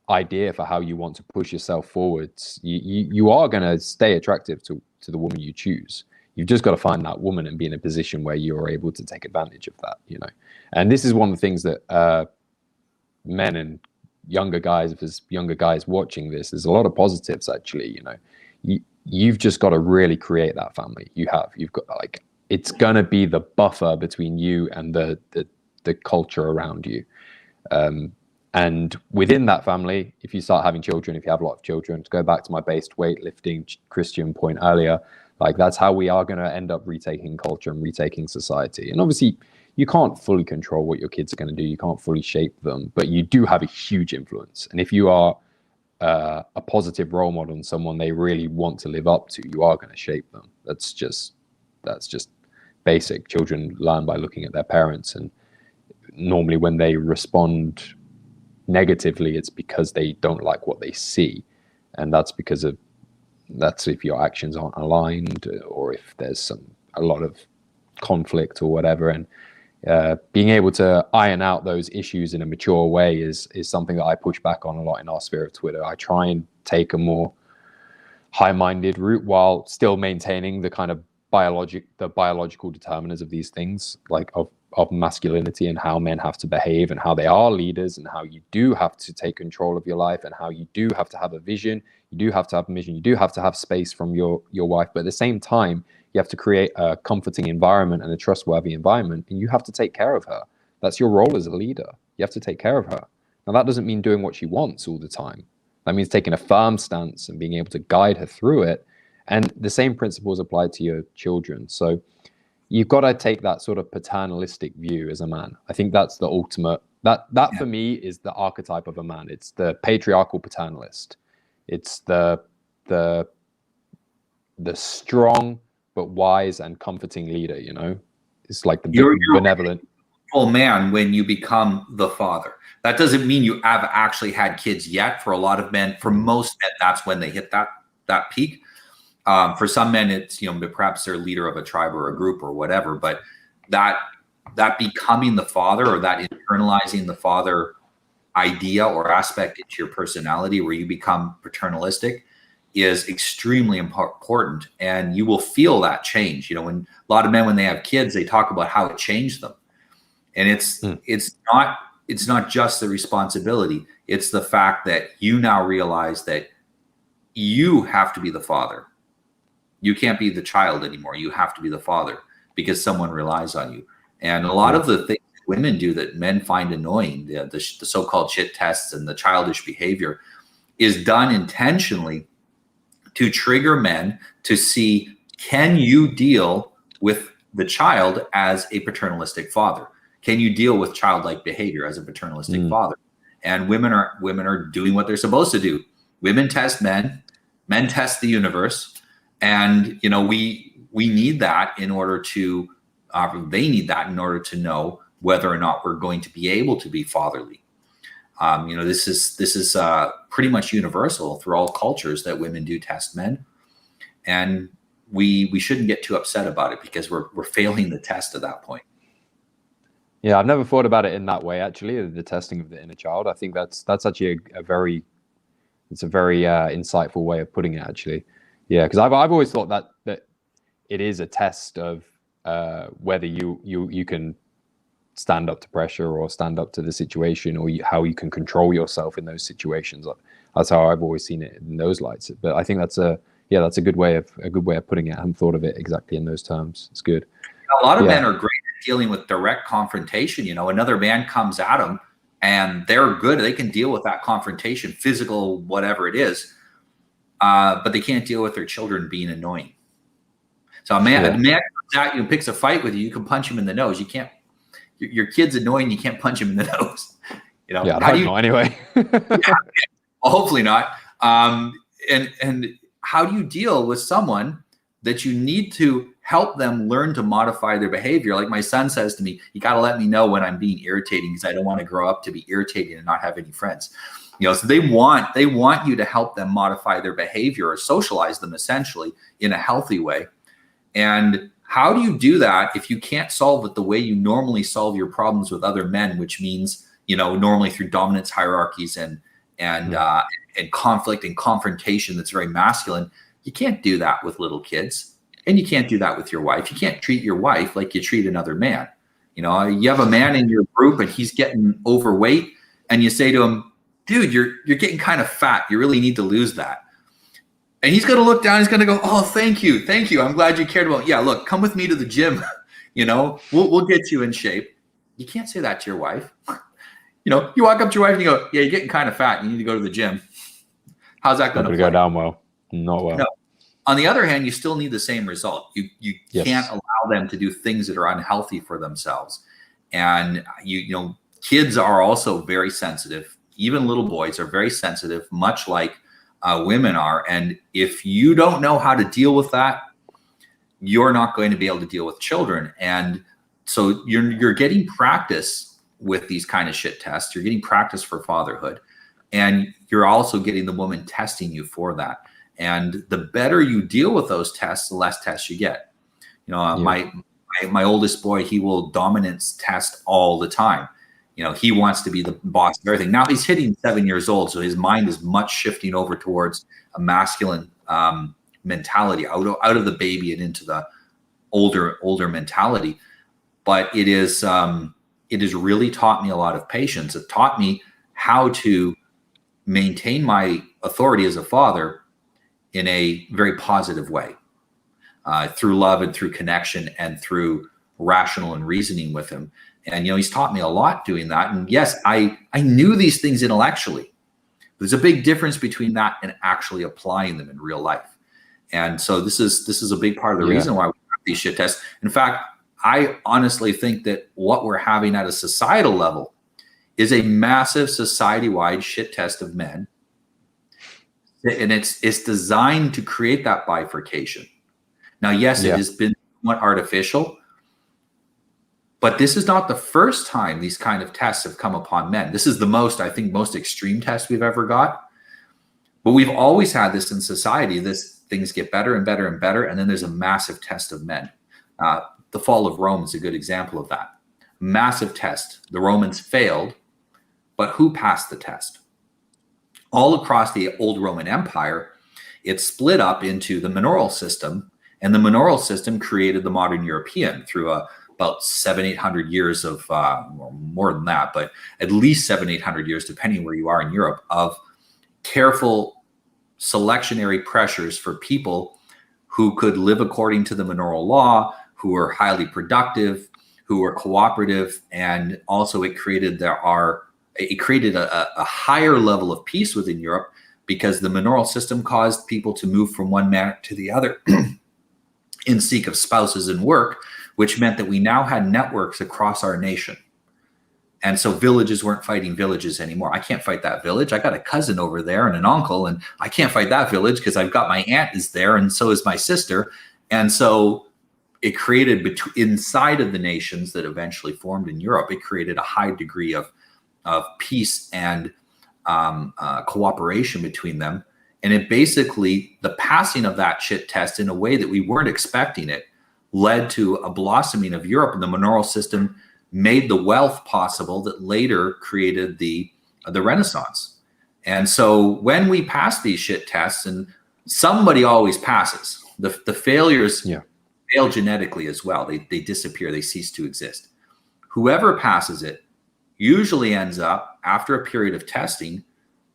idea for how you want to push yourself forwards, you are going to stay attractive to the woman you choose. You've just got to find that woman and be in a position where you're able to take advantage of that, And this is one of the things that men and younger guys watching this, there's a lot of positives actually. You've just got to really create that family. You've got, like, it's going to be the buffer between you and the culture around you. And within that family, if you start having children, if you have a lot of children, to go back to my based weightlifting Christian point earlier, like, that's how we are going to end up retaking culture and retaking society. And obviously you can't fully control what your kids are going to do. You can't fully shape them, but you do have a huge influence. And if you are a positive role model and someone they really want to live up to, you are going to shape them. That's just basic. Children learn by looking at their parents, and normally when they respond negatively, it's because they don't like what they see, and that's if your actions aren't aligned, or if there's a lot of conflict or whatever. And being able to iron out those issues in a mature way is something that I push back on a lot in our sphere of Twitter. I try and take a more high-minded route while still maintaining the kind of the biological determinants of these things, like of masculinity and how men have to behave and how they are leaders and how you do have to take control of your life and how you do have to have a vision, you do have to have a mission, you do have to have space from your wife, but at the same time you have to create a comforting environment and a trustworthy environment, and you have to take care of her. That's your role as a leader. You have to take care of her. Now, that doesn't mean doing what she wants all the time. That means taking a firm stance and being able to guide her through it. And the same principles apply to your children. So you've got to take that sort of paternalistic view as a man. I think that's the ultimate, that for me is the archetype of a man. It's the patriarchal paternalist. It's the strong but wise and comforting leader, you know? It's like the benevolent. Full man when you become the father. That doesn't mean you have actually had kids yet. For a lot of men, for most men, that's when they hit that peak. For some men, it's, you know, perhaps they're leader of a tribe or a group or whatever, but that becoming the father, or that internalizing the father idea or aspect into your personality where you become paternalistic, is extremely important. And you will feel that change. You know, when a lot of men, when they have kids, they talk about how it changed them. And it's not just the responsibility. It's the fact that you now realize that you have to be the father. You can't be the child anymore. You have to be the father because someone relies on you. And a lot of the things women do that men find annoying, the so-called shit tests and the childish behavior, is done intentionally to trigger men to see, can you deal with the child as a paternalistic father? Can you deal with childlike behavior as a paternalistic father? And women are doing what they're supposed to do. Women test men test the universe. And, you know, we need that in order to, they need that in order to know whether or not we're going to be able to be fatherly. You know, this is pretty much universal through all cultures that women do test men. And we shouldn't get too upset about it because we're failing the test at that point. Yeah, I've never thought about it in that way, actually, the testing of the inner child. I think that's actually a very insightful way of putting it, actually. Yeah, because I've always thought that it is a test of whether you can stand up to pressure or stand up to the situation, or how you can control yourself in those situations. That's how I've always seen it in those lights. But I think that's a good way of putting it. I haven't thought of it exactly in those terms. It's good. A lot of men are great at dealing with direct confrontation. You know, another man comes at them and they're good. They can deal with that confrontation, physical, whatever it is. But they can't deal with their children being annoying. So a man comes at you and picks a fight with you, you can punch him in the nose. You can't, your kid's annoying, you can't punch him in the nose. You know, yeah, how do you know anyway? Well, hopefully not. And how do you deal with someone that you need to help them learn to modify their behavior? Like my son says to me, you got to let me know when I'm being irritating because I don't want to grow up to be irritating and not have any friends. You know, so they want you to help them modify their behavior or socialize them essentially in a healthy way. And how do you do that if you can't solve it the way you normally solve your problems with other men, which means, you know, normally through dominance hierarchies and conflict and confrontation that's very masculine? You can't do that with little kids, and you can't do that with your wife. You can't treat your wife like you treat another man. You know, you have a man in your group and he's getting overweight, and you say to him, dude, you're getting kind of fat. You really need to lose that. And he's going to look down. He's going to go, oh, thank you. I'm glad you cared about. Yeah, look, come with me to the gym. You know, we'll get you in shape. You can't say that to your wife. You know, you walk up to your wife and you go, yeah, you're getting kind of fat. You need to go to the gym. How's that going to go down well? Not well. No. On the other hand, you still need the same result. You can't allow them to do things that are unhealthy for themselves. And you know, kids are also very sensitive. Even little boys are very sensitive, much like women are. And if you don't know how to deal with that, you're not going to be able to deal with children. And so you're getting practice with these kind of shit tests. You're getting practice for fatherhood, and you're also getting the woman testing you for that. And the better you deal with those tests, the less tests you get. You know, my oldest boy, he will dominance test all the time. You know, he wants to be the boss of everything. Now he's hitting 7 years old, so his mind is much shifting over towards a masculine mentality out of the baby and into the older mentality, but it has really taught me a lot of patience. It taught me how to maintain my authority as a father in a very positive way, through love and through connection and through rational and reasoning with him. And, he's taught me a lot doing that. And yes, I knew these things intellectually. There's a big difference between that and actually applying them in real life. And so this is a big part of the reason why we have these shit tests. In fact, I honestly think that what we're having at a societal level is a massive society-wide shit test of men. And it's designed to create that bifurcation. Now, yes, it has been somewhat artificial, but this is not the first time these kind of tests have come upon men. This is the most extreme test we've ever got. But we've always had this in society. Things get better and better and better, and then there's a massive test of men. The fall of Rome is a good example of that. Massive test. The Romans failed, but who passed the test? All across the old Roman Empire, it split up into the manorial system, and the manorial system created the modern European through about 700-800 years of, more than that, but at least 700-800 years, depending where you are in Europe, of careful selectionary pressures for people who could live according to the manorial law, who were highly productive, who were cooperative, and also it created a higher level of peace within Europe, because the manorial system caused people to move from one man to the other in seek of spouses and work, which meant that we now had networks across our nation. And so villages weren't fighting villages anymore. I can't fight that village. I got a cousin over there and an uncle, and I can't fight that village because I've got my aunt is there, and so is my sister. And so it created inside of the nations that eventually formed in Europe, it created a high degree of peace and cooperation between them. And it basically, the passing of that shit test in a way that we weren't expecting it, led to a blossoming of Europe, and the manorial system made the wealth possible that later created the Renaissance. And so when we pass these shit tests, and somebody always passes, the failures fail genetically as well. They disappear, they cease to exist. Whoever passes it usually ends up, after a period of testing,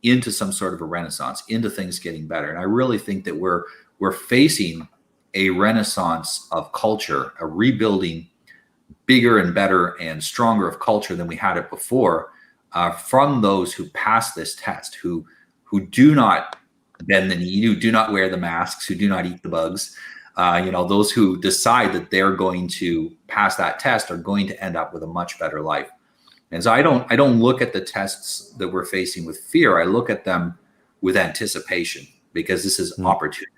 into some sort of a renaissance, into things getting better. And I really think that we're facing a renaissance of culture, a rebuilding bigger and better and stronger of culture than we had it before, from those who pass this test, who do not bend the knee, who do not wear the masks, who do not eat the bugs. Those who decide that they're going to pass that test are going to end up with a much better life. And so I don't look at the tests that we're facing with fear. I look at them with anticipation, because this is opportunity.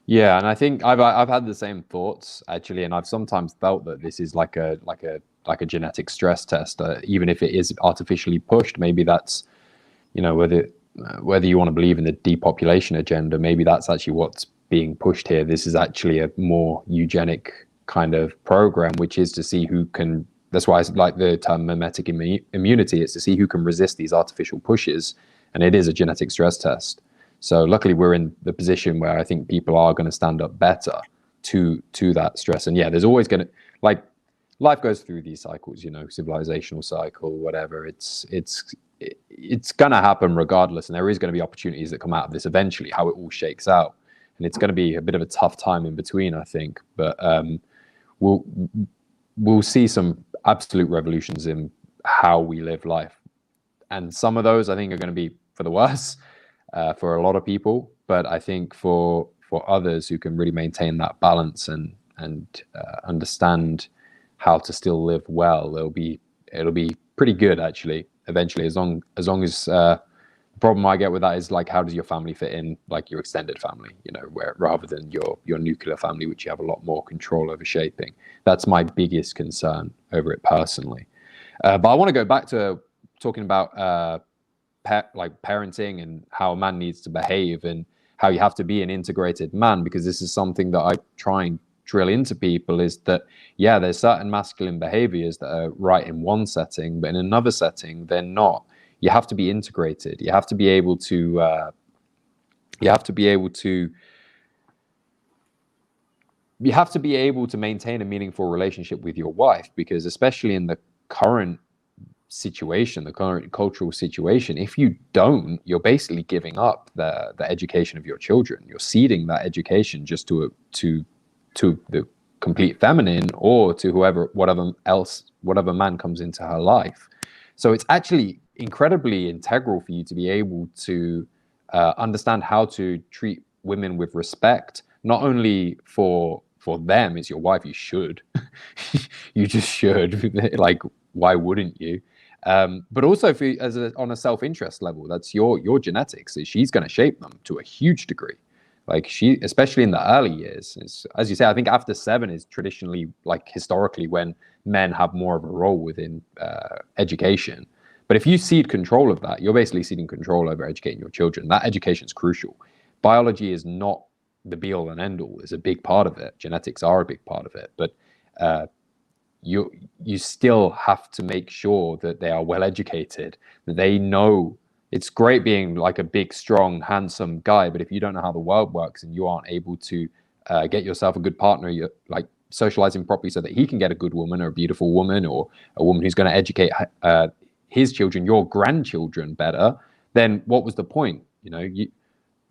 Yeah, and I think I've had the same thoughts actually, and I've sometimes felt that this is like a genetic stress test, even if it is artificially pushed. Maybe that's, whether you want to believe in the depopulation agenda, maybe that's actually what's being pushed here. This is actually a more eugenic kind of program, which is to see who can. That's why I like the term mimetic immunity. It's to see who can resist these artificial pushes, and it is a genetic stress test. So luckily we're in the position where I think people are going to stand up better to that stress. And yeah, there's always going to, like, life goes through these cycles, civilizational cycle, whatever. It's going to happen regardless. And there is going to be opportunities that come out of this eventually, how it all shakes out. And it's going to be a bit of a tough time in between, I think. But we'll see some absolute revolutions in how we live life. And some of those I think are going to be for the worse. For a lot of people, but I think for others who can really maintain that balance and understand how to still live well, it'll be pretty good actually. Eventually, as long as the problem I get with that is, like, how does your family fit in, like your extended family, where rather than your nuclear family, which you have a lot more control over shaping. That's my biggest concern over it personally. But I want to go back to talking about parenting and how a man needs to behave and how you have to be an integrated man, because this is something that I try and drill into people, is that there's certain masculine behaviors that are right in one setting, but in another setting they're not. You have to be integrated. You have to be able to you have to be able to maintain a meaningful relationship with your wife, because especially in the current situation, the current cultural situation, if you don't, you're basically giving up the education of your children. You're ceding that education just to the complete feminine, or to whatever man comes into her life. So it's actually incredibly integral for you to be able to understand how to treat women with respect, not only for them as your wife. You should, you just should. Like, why wouldn't you? But also on a self-interest level. That's your genetics. She's going to shape them to a huge degree. Like, especially in the early years, as you say, I think after 7 is traditionally, like, historically, when men have more of a role within education. But if you cede control of that, you're basically ceding control over educating your children. That education is crucial. Biology is not the be all and end all. It's a big part of it. Genetics are a big part of it. But you still have to make sure that they are well educated, that they know. It's great being like a big, strong, handsome guy, but if you don't know how the world works and you aren't able to get yourself a good partner, you're like socializing properly so that he can get a good woman or a beautiful woman, or a woman who's going to educate his children, your grandchildren, better, then what was the point?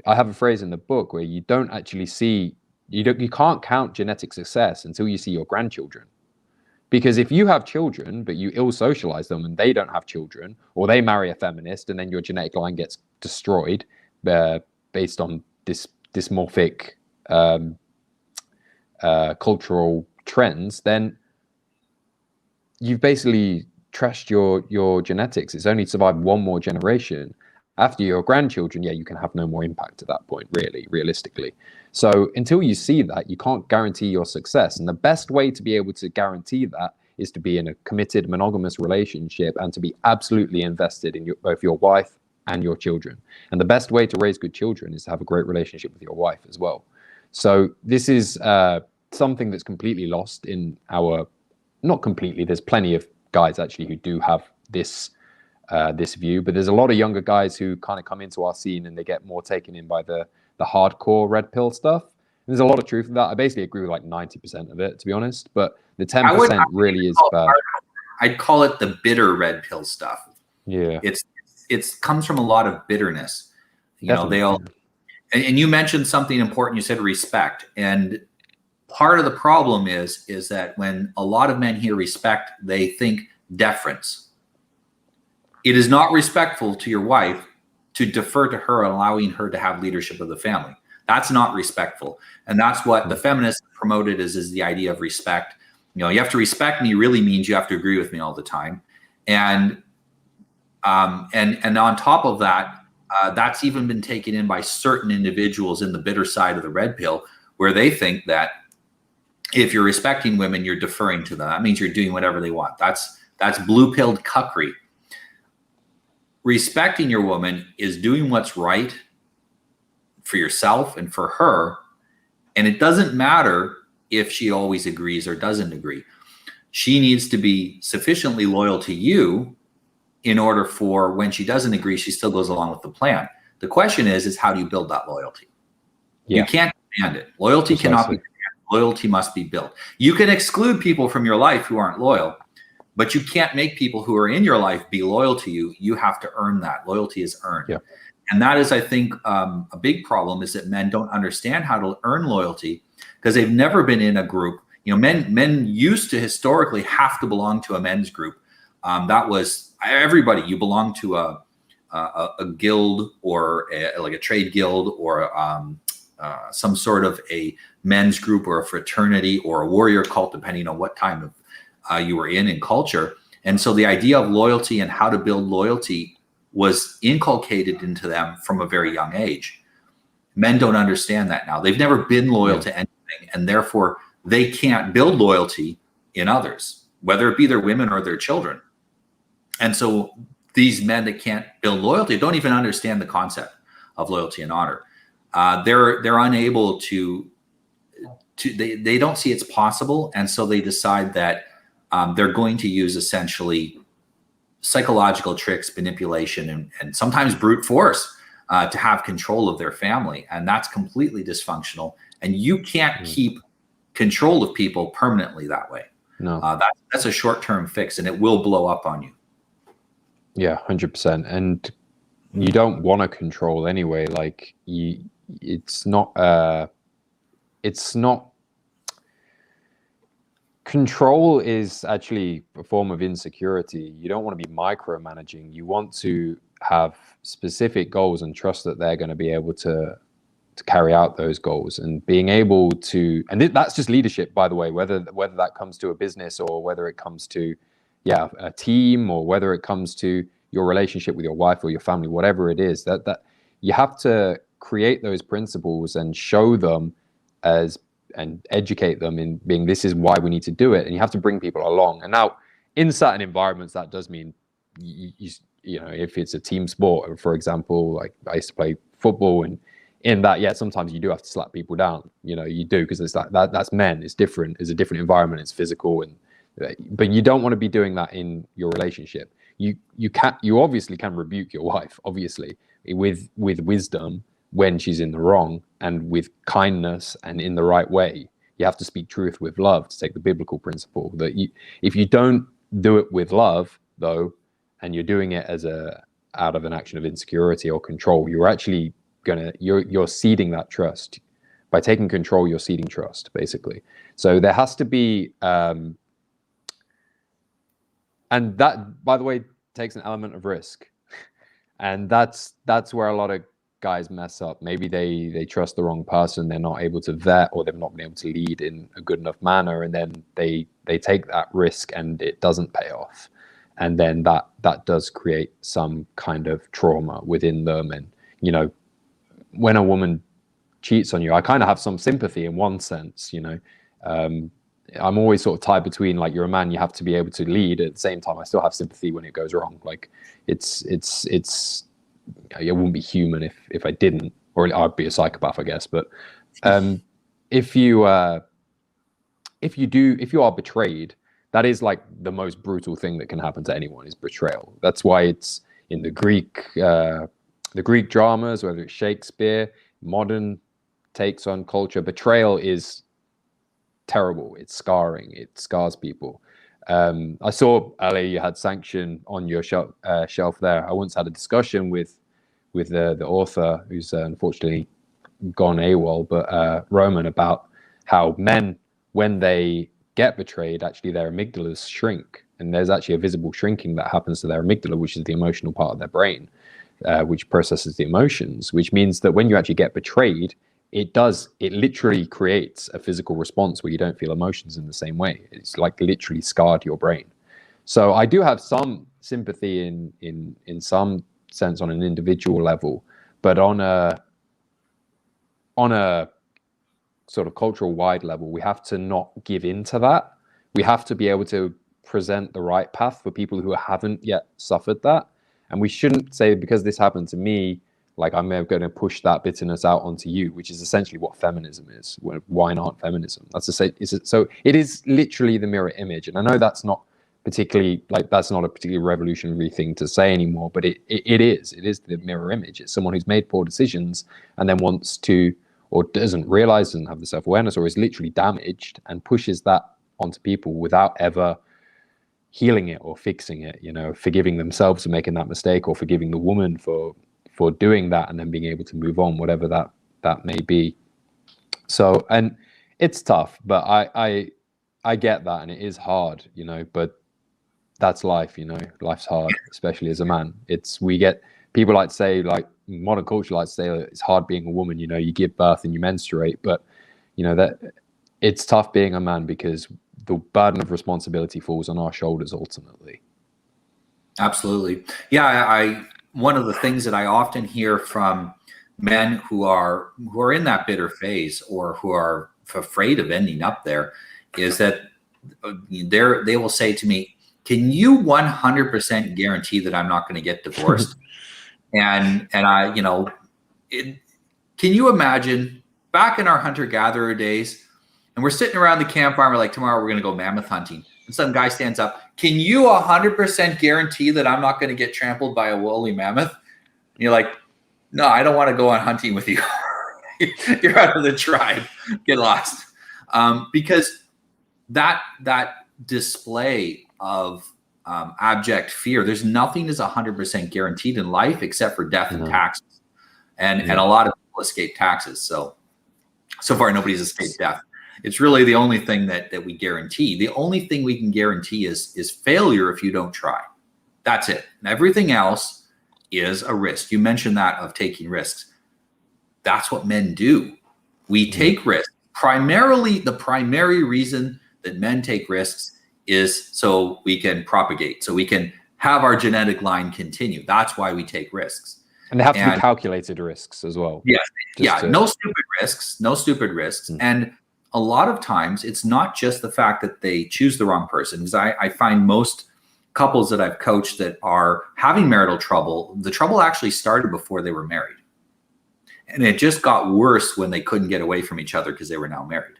I have a phrase in the book where you don't actually see, you can't count genetic success until you see your grandchildren. Because if you have children, but you ill-socialize them and they don't have children, or they marry a feminist and then your genetic line gets destroyed based on this dysmorphic cultural trends, then you've basically trashed your genetics. It's only survived one more generation. After your grandchildren, you can have no more impact at that point, really, realistically. So until you see that, you can't guarantee your success. And the best way to be able to guarantee that is to be in a committed, monogamous relationship and to be absolutely invested in both your wife and your children. And the best way to raise good children is to have a great relationship with your wife as well. So this is something that's completely lost in not completely, there's plenty of guys actually who do have this view, but there's a lot of younger guys who kind of come into our scene and they get more taken in by the hardcore red pill stuff. And there's a lot of truth in that. I basically agree with like 90% of it, to be honest, but the 10% really is bad. I'd call it the bitter red pill stuff. Yeah. It's comes from a lot of bitterness. And you mentioned something important. You said respect. And part of the problem is that when a lot of men hear respect, they think deference. It is not respectful to your wife to defer to her, allowing her to have leadership of the family. That's not respectful. And that's what the feminists promoted is the idea of respect. You have to respect me really means you have to agree with me all the time. And on top of that, that's even been taken in by certain individuals in the bitter side of the red pill, where they think that if you're respecting women, you're deferring to them. That means you're doing whatever they want. That's blue-pilled cuckery. Respecting your woman is doing what's right for yourself and for her. And it doesn't matter if she always agrees or doesn't agree. She needs to be sufficiently loyal to you in order for when she doesn't agree, she still goes along with the plan. The question is how do you build that loyalty? Yeah. You can't demand it. Loyalty cannot be demanded. Loyalty must be built. You can exclude people from your life who aren't loyal, but you can't make people who are in your life be loyal to you. You have to earn that. Loyalty is earned. Yeah. And that is, I think, a big problem is that men don't understand how to earn loyalty because they've never been in a group. Men used to historically have to belong to a men's group. That was everybody. You belong to a guild or like a trade guild or some sort of a men's group or a fraternity or a warrior cult, depending on what time of you were in culture. And so the idea of loyalty and how to build loyalty was inculcated into them from a very young age. Men don't understand that now. They've never been loyal to anything, and therefore they can't build loyalty in others, whether it be their women or their children. And so these men that can't build loyalty don't even understand the concept of loyalty and honor. They're unable to they don't see it's possible, and so they decide that they're going to use essentially psychological tricks, manipulation, and sometimes brute force to have control of their family, and that's completely dysfunctional. And you can't keep control of people permanently that way. No. That's a short-term fix, and it will blow up on you. Yeah, 100%. And you don't want to control anyway. Like it's not control is actually a form of insecurity. You don't want to be micromanaging. You want to have specific goals and trust that they're going to be able to carry out those goals, and being able to, and that's just leadership, by the way, whether that comes to a business or whether it comes to a team, or whether it comes to your relationship with your wife or your family, whatever it is, that you have to create those principles and show them and educate them in being, this is why we need to do it, and you have to bring people along. And now in certain environments that does mean you know, if it's a team sport, for example, like I used to play football, and in that, sometimes you do have to slap people down, you know, you do, because it's like that's men, it's different, it's a different environment, it's physical, but you don't want to be doing that in your relationship. You obviously can rebuke your wife, obviously, with wisdom when she's in the wrong, and with kindness and in the right way. You have to speak truth with love, to take the biblical principle that if you don't do it with love, though, and you're doing it out of an action of insecurity or control, you're actually you're ceding that trust. By taking control, you're ceding trust, basically. So there has to be, and that, by the way, takes an element of risk, and that's where a lot of guys mess up. Maybe they trust the wrong person, they're not able to vet, or they've not been able to lead in a good enough manner, and then they take that risk and it doesn't pay off, and then that does create some kind of trauma within them. And you know, when a woman cheats on you, I kind of have some sympathy in one sense, you know. I'm always sort of tied between, like, you're a man, you have to be able to lead. At the same time, I still have sympathy when it goes wrong. Like it's I wouldn't be human if I didn't, or I'd be a psychopath, I guess. But if you are betrayed, that is like the most brutal thing that can happen to anyone, is betrayal. That's why it's in the Greek dramas, whether it's Shakespeare, modern takes on culture, betrayal is terrible. It's scarring. It scars people. I saw, Ali, you had Sanction on your shelf there. I once had a discussion with the author, who's unfortunately gone AWOL, but Roman, about how men, when they get betrayed, actually their amygdalas shrink, and there's actually a visible shrinking that happens to their amygdala, which is the emotional part of their brain, which processes the emotions, which means that when you actually get betrayed, it literally creates a physical response where you don't feel emotions in the same way. It's like literally scarred your brain. So I do have some sympathy in some sense on an individual level, but on a sort of cultural wide level, we have to not give in to that. We have to be able to present the right path for people who haven't yet suffered that. And we shouldn't say, because this happened to me, like, I'm going to push that bitterness out onto you, which is essentially what feminism is. Why not feminism? That's to say, so it is literally the mirror image. And I know that's not particularly, like, that's not a particularly revolutionary thing to say anymore, but it is the mirror image. It's someone who's made poor decisions and then wants to, or doesn't realize, doesn't have the self-awareness, or is literally damaged, and pushes that onto people without ever healing it or fixing it, you know, forgiving themselves for making that mistake, or forgiving the woman for doing that, and then being able to move on, whatever that may be. So, and it's tough, but I get that, and it is hard, you know, but that's life, you know. Life's hard, especially as a man. We get people like to say, like, modern culture likes to say, it's hard being a woman, you know, you give birth and you menstruate, but you know that it's tough being a man, because the burden of responsibility falls on our shoulders ultimately. Absolutely. Yeah, one of the things that I often hear from men who are in that bitter phase, or who are afraid of ending up there, is that they will say to me, "Can you 100% guarantee that I'm not going to get divorced?" and I, you know, can you imagine back in our hunter-gatherer days, and we're sitting around the campfire, and we're like, tomorrow we're going to go mammoth hunting, and some guy stands up, "Can you 100% guarantee that I'm not going to get trampled by a woolly mammoth?" And you're like, "No, I don't want to go on hunting with you. You're out of the tribe. Get lost." Because that display of abject fear, there's nothing is 100% guaranteed in life except for death and taxes, and a lot of people escape taxes. So far nobody's escaped death. It's really the only thing that we guarantee. The only thing we can guarantee is failure if you don't try. That's it. And everything else is a risk. You mentioned that of taking risks. That's what men do. We take risks. Primarily, the primary reason that men take risks is so we can propagate, so we can have our genetic line continue. That's why we take risks. And they have to be calculated risks as well. Yes. No stupid risks. And a lot of times it's not just the fact that they choose the wrong person. Because I find most couples that I've coached that are having marital trouble, the trouble actually started before they were married. And it just got worse when they couldn't get away from each other because they were now married.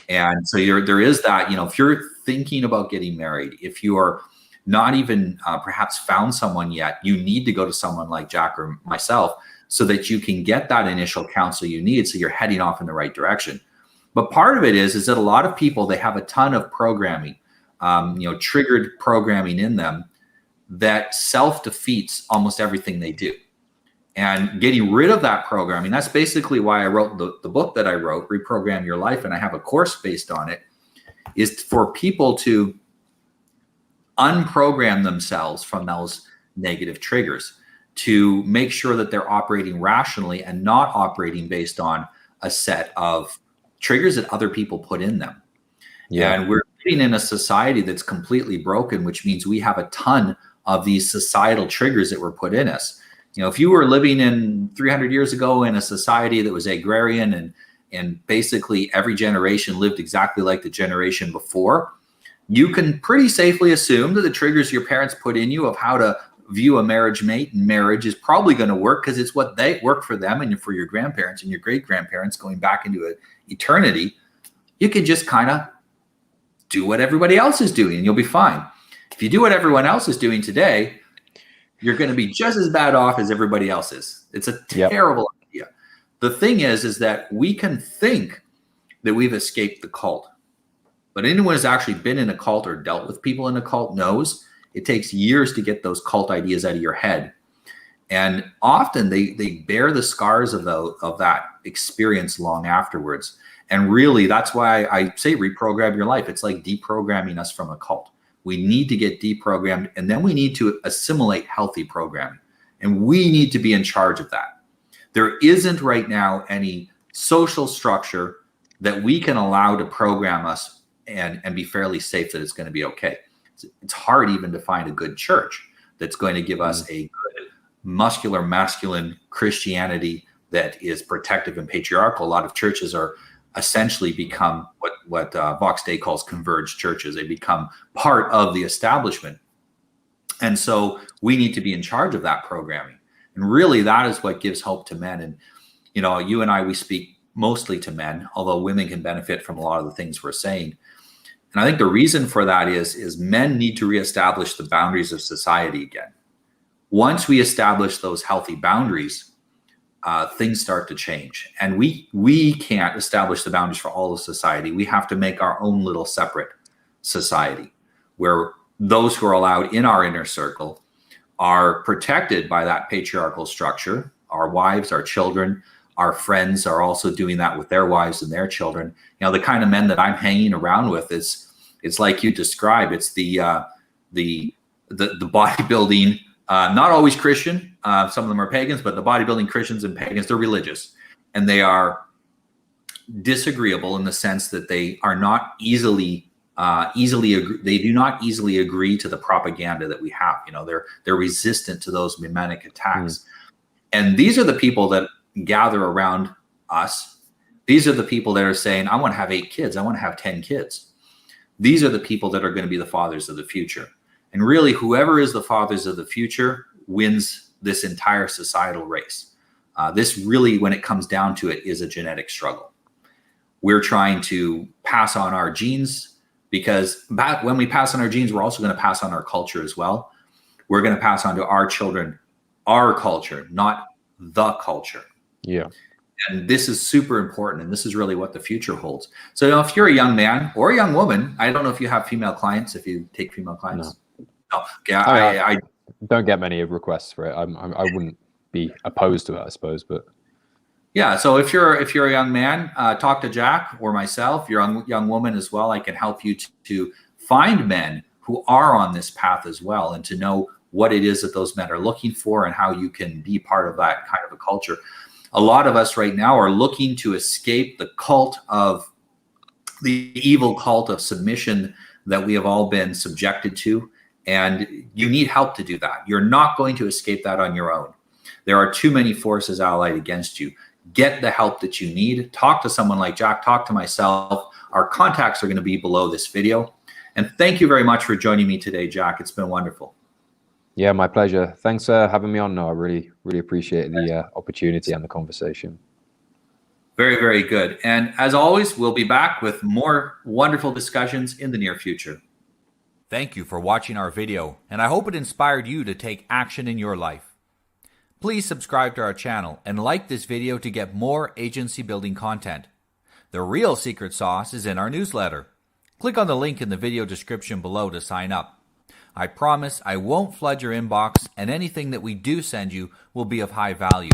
And so there is that, if you're thinking about getting married, if you are not even perhaps found someone yet, you need to go to someone like Jack or myself so that you can get that initial counsel you need, so you're heading off in the right direction. But part of it is that a lot of people, they have a ton of programming, triggered programming in them that self-defeats almost everything they do. And getting rid of that programming, that's basically why I wrote the book that I wrote, Reprogram Your Life, and I have a course based on it, is for people to unprogram themselves from those negative triggers, to make sure that they're operating rationally and not operating based on a set of triggers that other people put in them. And we're living in a society that's completely broken, which means we have a ton of these societal triggers that were put in us. If you were living in 300 years ago in a society that was agrarian and basically every generation lived exactly like the generation before, you can pretty safely assume that the triggers your parents put in you of how to view a marriage mate and marriage is probably going to work, because it's what they work for them and for your grandparents and your great grandparents going back into eternity. You can just kind of do what everybody else is doing and you'll be fine. If you do what everyone else is doing today, you're going to be just as bad off as everybody else is. It's a terrible idea. The thing is that we can think that we've escaped the cult, but anyone who's actually been in a cult or dealt with people in a cult knows it takes years to get those cult ideas out of your head. And often they bear the scars of that experience long afterwards. And really, that's why I say reprogram your life. It's like deprogramming us from a cult. We need to get deprogrammed, and then we need to assimilate healthy programming. And we need to be in charge of that. There isn't right now any social structure that we can allow to program us and be fairly safe that it's going to be okay. It's hard even to find a good church that's going to give us a good muscular, masculine Christianity that is protective and patriarchal. A lot of churches are essentially become what Vox Day calls converged churches. They become part of the establishment. And so we need to be in charge of that programming. And really, that is what gives hope to men. And, you and I, we speak mostly to men, although women can benefit from a lot of the things we're saying. And I think the reason for that is men need to reestablish the boundaries of society again. Once we establish those healthy boundaries, things start to change. And we can't establish the boundaries for all of society. We have to make our own little separate society where those who are allowed in our inner circle are protected by that patriarchal structure. Our wives, our children, our friends are also doing that with their wives and their children. The kind of men that I'm hanging around with it's like you described. It's the bodybuilding, not always Christian. Some of them are pagans, but the bodybuilding Christians and pagans, they're religious, and they are disagreeable in the sense that they are not they do not easily agree to the propaganda that we have. They're resistant to those mimetic attacks. And these are the people that gather around us. These are the people that are saying, I want to have 8 kids. I want to have 10 kids. These are the people that are going to be the fathers of the future. And really, whoever is the fathers of the future wins this entire societal race. This really, when it comes down to it, is a genetic struggle. We're trying to pass on our genes, because when we pass on our genes, we're also going to pass on our culture as well. We're going to pass on to our children our culture, not the culture. Yeah. And this is super important. And this is really what the future holds. So if you're a young man or a young woman, I don't know if you have female clients, if you take female clients. No. Okay. I don't get many requests for it. I wouldn't be opposed to it, I suppose, but. Yeah. So if you're a young man, talk to Jack or myself. You're a young woman as well. I can help you to find men who are on this path as well, and to know what it is that those men are looking for and how you can be part of that kind of a culture. A lot of us right now are looking to escape the evil cult of submission that we have all been subjected to. And you need help to do that. You're not going to escape that on your own. There are too many forces allied against you. Get the help that you need. Talk to someone like Jack, talk to myself. Our contacts are going to be below this video. And thank you very much for joining me today, Jack. It's been wonderful. Yeah, my pleasure. Thanks for having me on. No, I really, really appreciate the opportunity and the conversation. Very, very good. And as always, we'll be back with more wonderful discussions in the near future. Thank you for watching our video, and I hope it inspired you to take action in your life. Please subscribe to our channel and like this video to get more agency building content. The real secret sauce is in our newsletter. Click on the link in the video description below to sign up. I promise I won't flood your inbox, and anything that we do send you will be of high value.